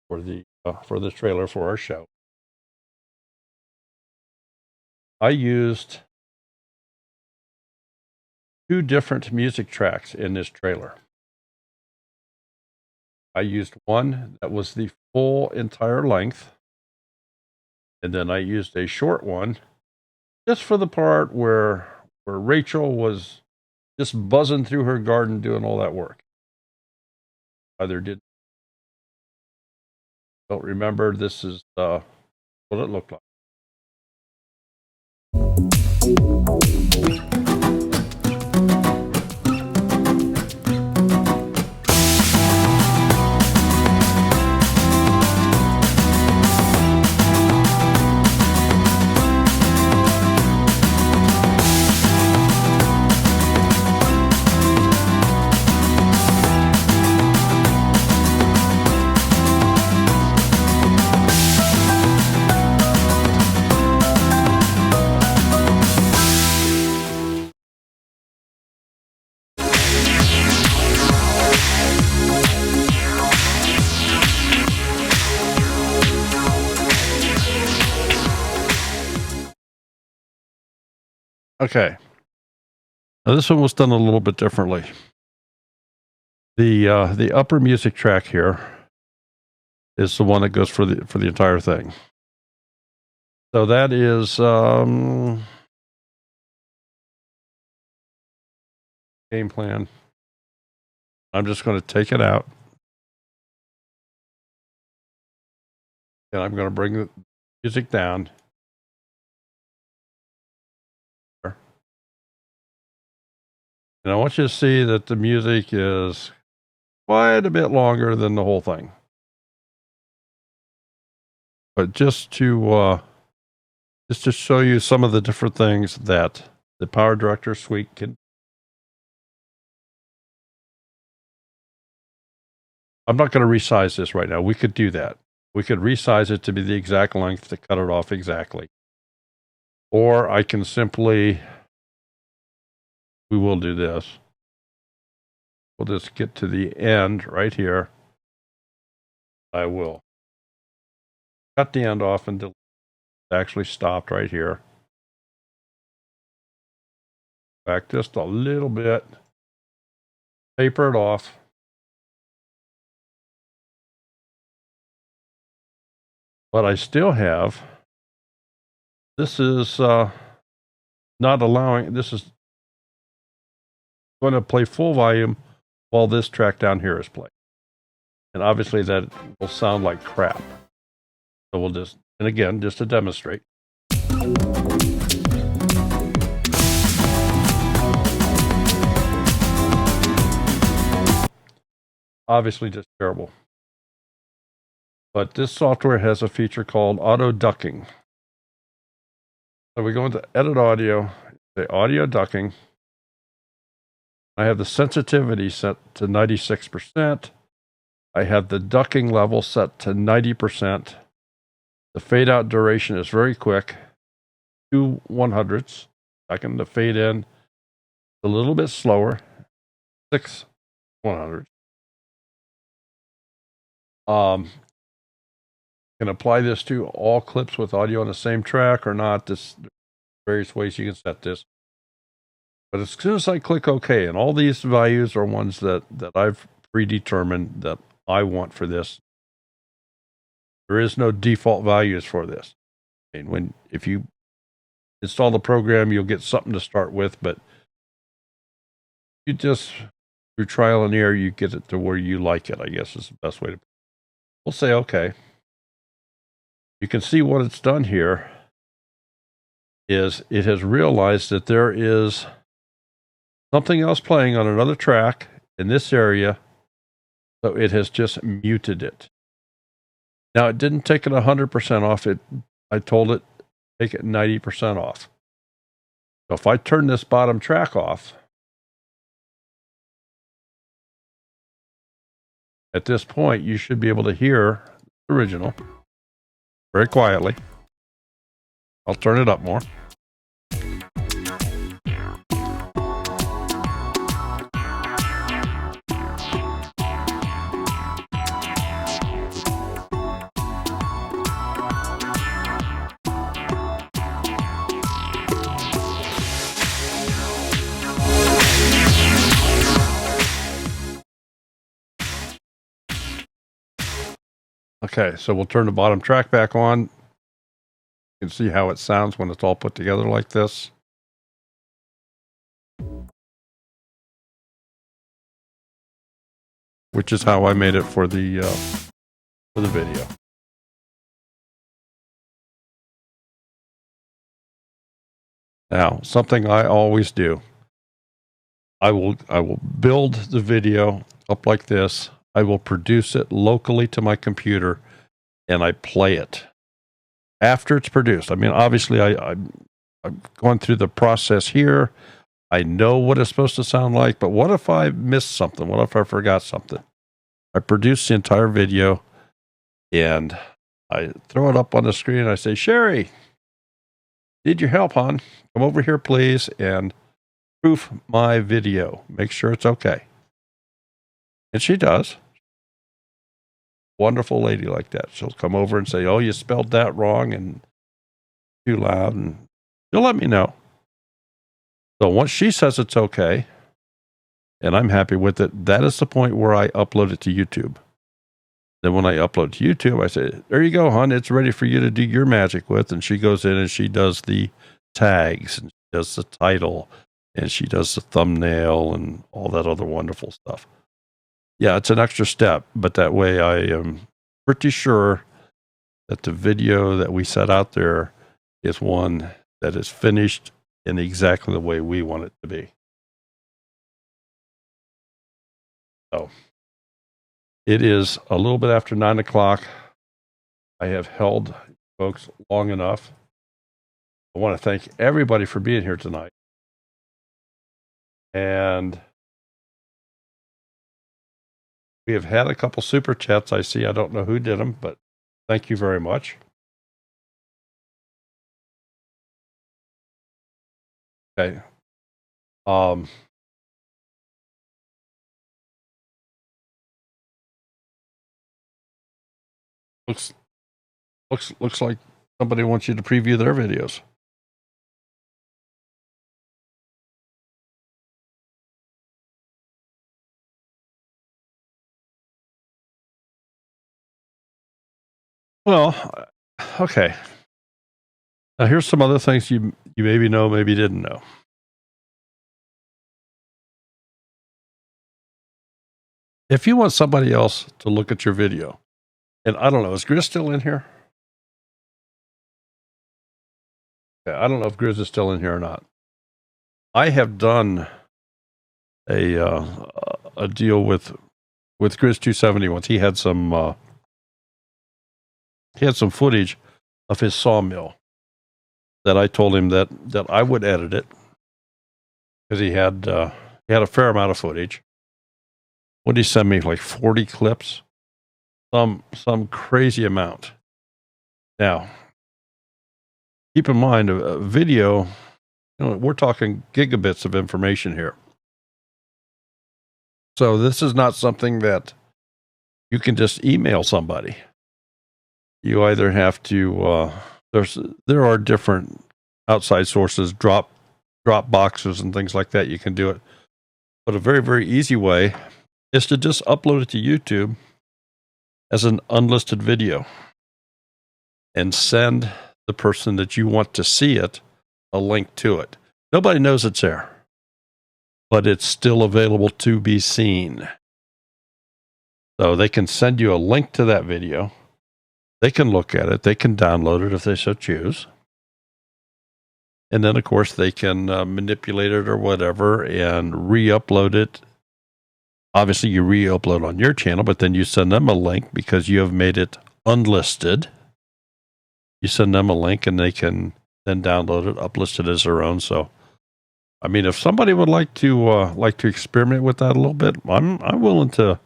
for the trailer for our show. I used 2 different music tracks in this trailer. I used one that was the full entire length, and then I used a short one just for the part where Rachel was just buzzing through her garden doing all that work. Don't remember. This is what it looked like. Okay. Now this one was done a little bit differently. The upper music track here is the one that goes for the entire thing. So that is game plan. I'm just going to take it out, and I'm going to bring the music down. And I want you to see that the music is quite a bit longer than the whole thing. But just to show you some of the different things that the Power Director Suite can. I'm not going to resize this right now. We could do that. We could resize it to be the exact length to cut it off exactly. Or I can simply, we will do this. We'll just get to the end right here. I will cut the end off and delete. It actually stopped right here. Back just a little bit. Taper it off. But I still have, this is not allowing, this is going to play full volume while this track down here is playing. And obviously that will sound like crap. So we'll just, and again, just to demonstrate. Obviously just terrible. But this software has a feature called auto ducking. So we go into edit audio, say audio ducking. I have the sensitivity set to 96%. I have the ducking level set to 90%. The fade out duration is very quick, 2 100ths. Second, the fade in a little bit slower, 6 100ths. Can apply this to all clips with audio on the same track or not. There's various ways you can set this. But as soon as I click OK, and all these values are ones that I've predetermined that I want for this. There is no default values for this. And if you install the program, you'll get something to start with, but you just, through trial and error, you get it to where you like it, I guess is the best way to. We'll say OK. You can see what it's done here is it has realized that there is something else playing on another track in this area, so it has just muted it. Now, it didn't take it 100% off. I told it, take it 90% off. So if I turn this bottom track off, at this point, you should be able to hear the original very quietly. I'll turn it up more. Okay, so we'll turn the bottom track back on. You can see how it sounds when it's all put together like this. Which is how I made it for the video. Now, something I always do. I will build the video up like this. I will produce it locally to my computer, and I play it after it's produced. I mean, obviously, I'm going through the process here. I know what it's supposed to sound like, but what if I missed something? What if I forgot something? I produce the entire video, and I throw it up on the screen, and I say, Sherry, need your help, hon? Come over here, please, and proof my video. Make sure it's okay. And she does. Wonderful lady like that. She'll come over and say, oh, you spelled that wrong and too loud. And she'll let me know. So once she says it's okay, and I'm happy with it, that is the point where I upload it to YouTube. Then when I upload to YouTube, I say, there you go, hon, it's ready for you to do your magic with. And she goes in and she does the tags, and she does the title, and she does the thumbnail and all that other wonderful stuff. Yeah, it's an extra step, but that way I am pretty sure that the video that we set out there is one that is finished in exactly the way we want it to be. So it is a little bit after 9 o'clock. I have held folks long enough. I want to thank everybody for being here tonight. And we have had a couple super chats. I see. I don't know who did them, but thank you very much. Okay. Looks like somebody wants you to preview their videos. Well, okay. Now here's some other things you maybe know, maybe didn't know. If you want somebody else to look at your video, and I don't know, is Grizz still in here? Okay, I don't know if Grizz is still in here or not. I have done a deal with Grizz 270 once. He had some footage of his sawmill that I told him that I would edit it because he had a fair amount of footage. What did he send me? Like 40 clips, some crazy amount. Now, keep in mind a video. We're talking gigabits of information here. So this is not something that you can just email somebody. You either have to there are different outside sources, drop boxes and things like that. You can do it, but a very, very easy way is to just upload it to YouTube as an unlisted video and send the person that you want to see it a link to it. Nobody knows it's there, but it's still available to be seen. So they can send you a link to that video. They can look at it. They can download it if they so choose. And then, of course, they can manipulate it or whatever and re-upload it. Obviously, you re-upload on your channel, but then you send them a link because you have made it unlisted. You send them a link and they can then download it, uplist it as their own. So, I mean, if somebody would like to experiment with that a little bit, I'm willing to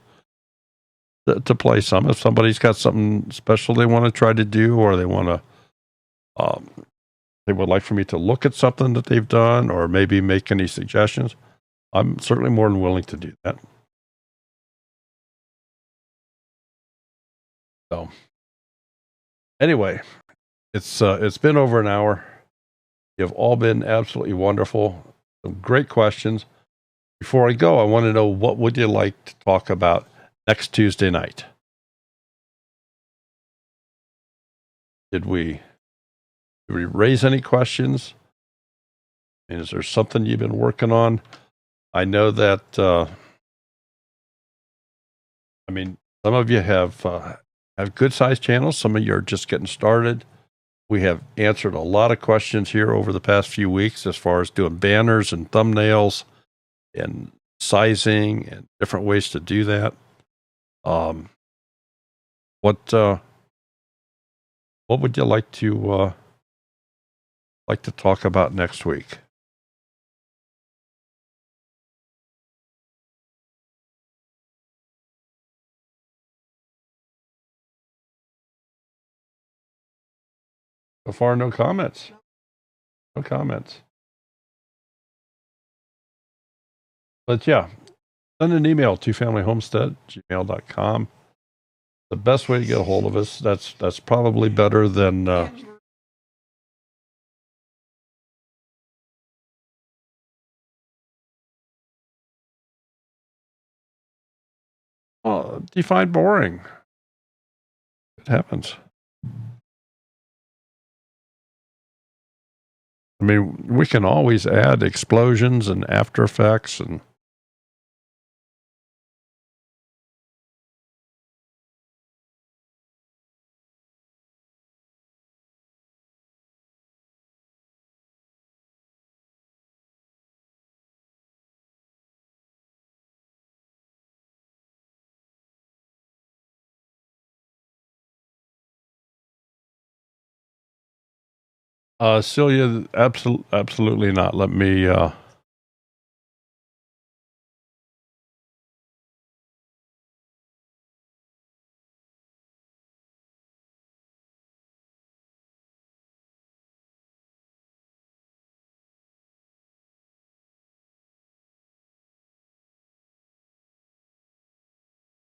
play some. If somebody's got something special they want to try to do, or they want to, they would like for me to look at something that they've done, or maybe make any suggestions, I'm certainly more than willing to do that. So, anyway, it's been over an hour. You've all been absolutely wonderful. Some great questions. Before I go, I want to know, what would you like to talk about next Tuesday night? Did we raise any questions? And is there something you've been working on? I know that, I mean, some of you have good sized channels. Some of you are just getting started. We have answered a lot of questions here over the past few weeks as far as doing banners and thumbnails and sizing and different ways to do that. What would you like to talk about next week? So far, no comments. No comments. But yeah, send an email to familyhomestead@gmail.com. The best way to get a hold of us. That's probably better than define boring. It happens. I mean, we can always add explosions and after effects and Celia, absolutely not. Let me all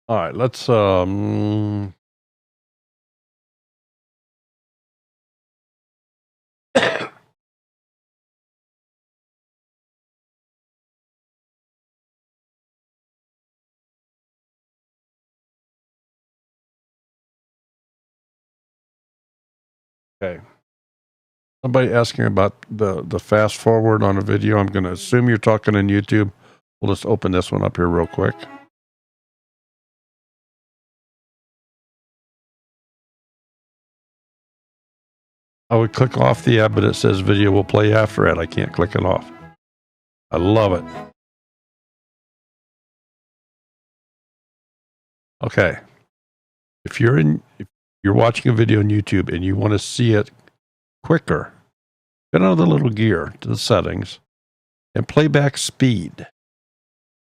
right, let's okay. Somebody asking about the fast forward on a video. I'm going to assume you're talking on YouTube. We'll just open this one up here real quick. I would click off the ad, but it says video will play after it. I can't click it off. I love it. Okay. If you're watching a video on YouTube and you want to see it quicker, get on the little gear to the settings and playback speed.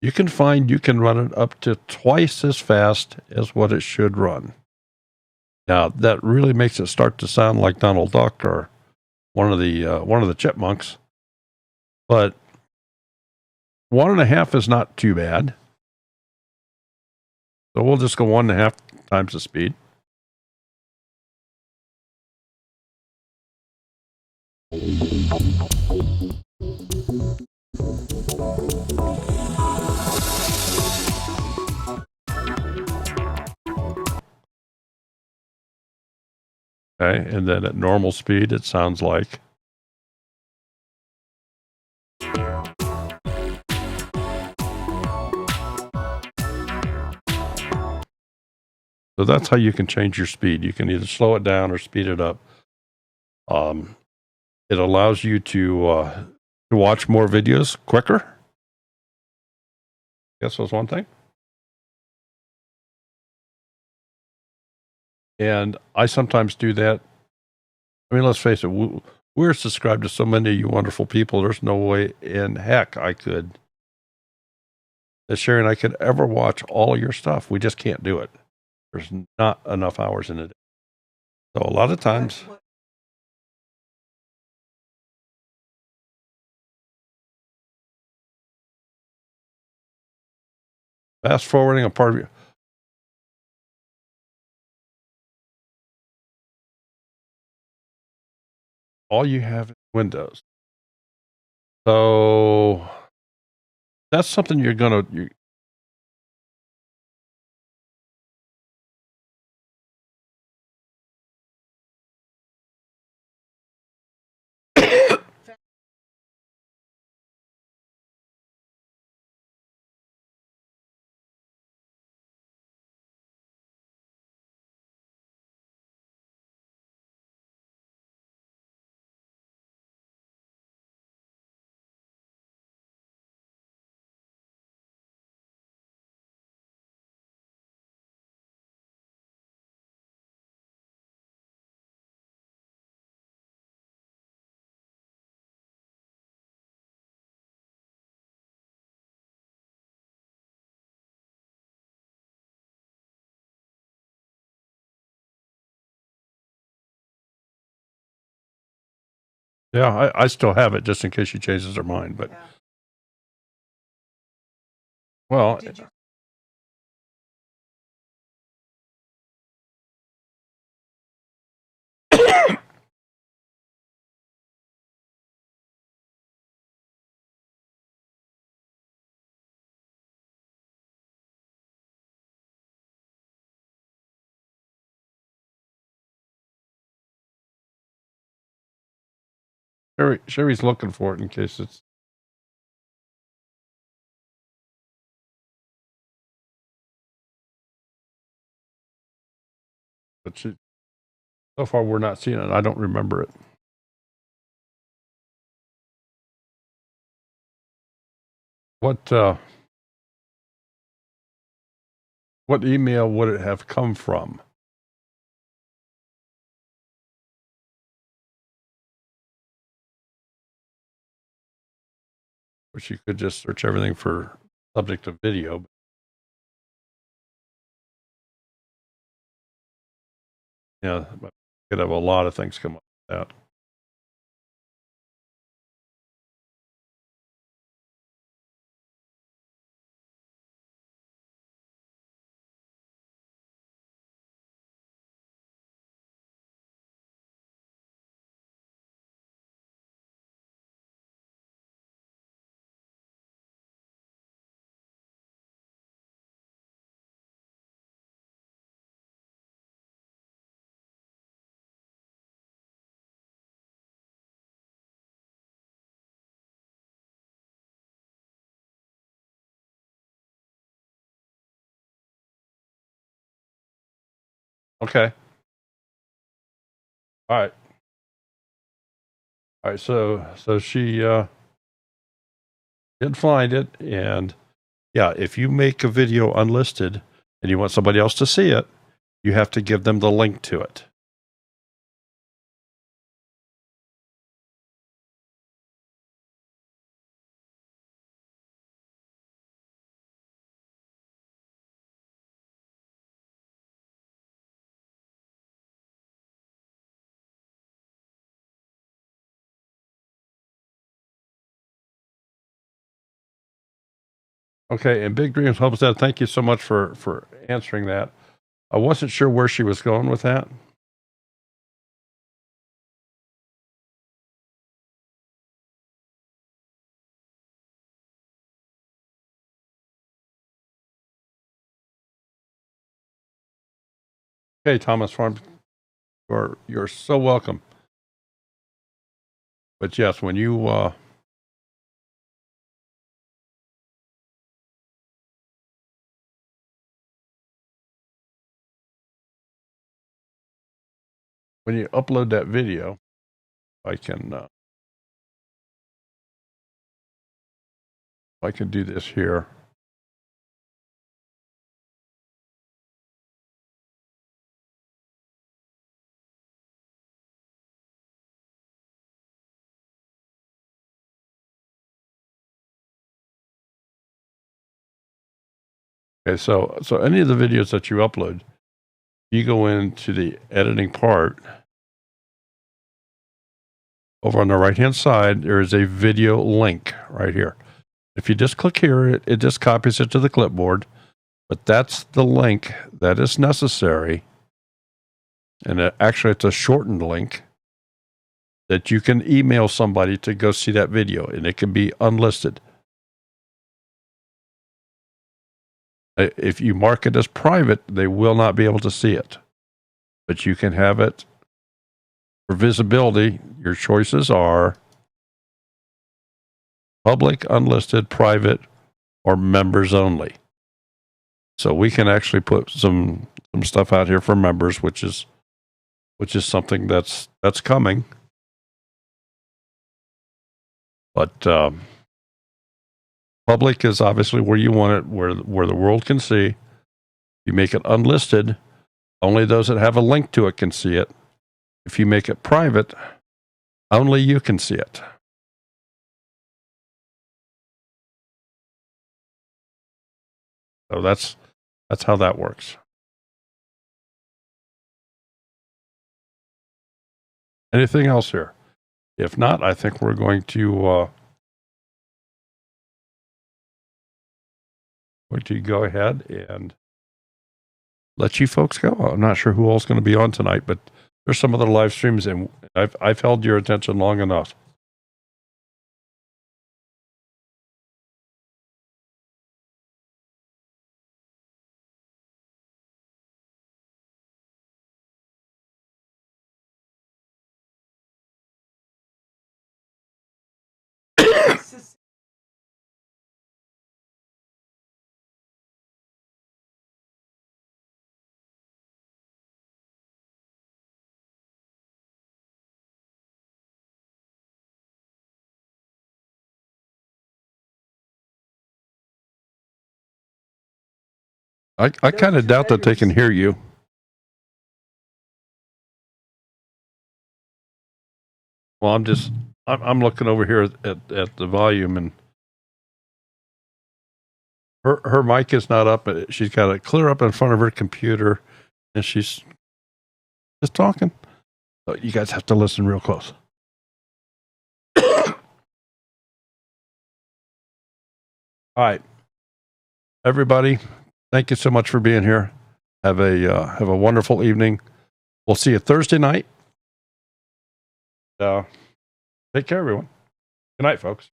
You can run it up to twice as fast as what it should run. Now that really makes it start to sound like Donald Duck or one of the chipmunks, but 1.5 is not too bad. So we'll just go 1.5 times the speed. Okay, and then at normal speed, it sounds like. So that's how you can change your speed. You can either slow it down or speed it up. It allows you to watch more videos quicker. Guess was one thing. And I sometimes do that. I mean, let's face it, we're subscribed to so many of you wonderful people. There's no way in heck I could, that Sherry and I could ever watch all your stuff. We just can't do it. There's not enough hours in a day. So a lot of times, fast forwarding a part of you. All you have is Windows. So that's something you're going to, yeah, I still have it just in case she changes her mind. But, well, Sherry's looking for it in case it's. But so far, we're not seeing it. I don't remember it. What email would it have come from? Which you could just search everything for subject of video. Yeah, but you could have a lot of things come up with that. Okay. All right. All right. So she did find it, and yeah, if you make a video unlisted and you want somebody else to see it, you have to give them the link to it. Okay. And Big Dreams Homestead, thank you so much for answering that. I wasn't sure where she was going with that. Okay, Thomas Farm, you're so welcome. But yes, when you upload that video, I can do this here. Okay, so any of the videos that you upload, you go into the editing part. Over on the right-hand side, there is a video link right here. If you just click here, it just copies it to the clipboard. But that's the link that is necessary. And actually, it's a shortened link that you can email somebody to go see that video, and it can be unlisted. If you mark it as private, they will not be able to see it. But you can have it for visibility. Your choices are public, unlisted, private, or members only. So we can actually put some stuff out here for members, which is something that's coming. But public is obviously where you want it, where the world can see. You make it unlisted, only those that have a link to it can see it. If you make it private, only you can see it. So that's how that works. Anything else here? If not, I think we're going to go ahead and let you folks go. I'm not sure who else is going to be on tonight, but there's some other live streams, and I've held your attention long enough. I kind of doubt that they can hear you. Well, I'm looking over here at the volume, and her mic is not up. She's got it clear up in front of her computer, and she's just talking. So you guys have to listen real close. All right, everybody, thank you so much for being here. Have a wonderful evening. We'll see you Thursday night. Take care, everyone. Good night, folks.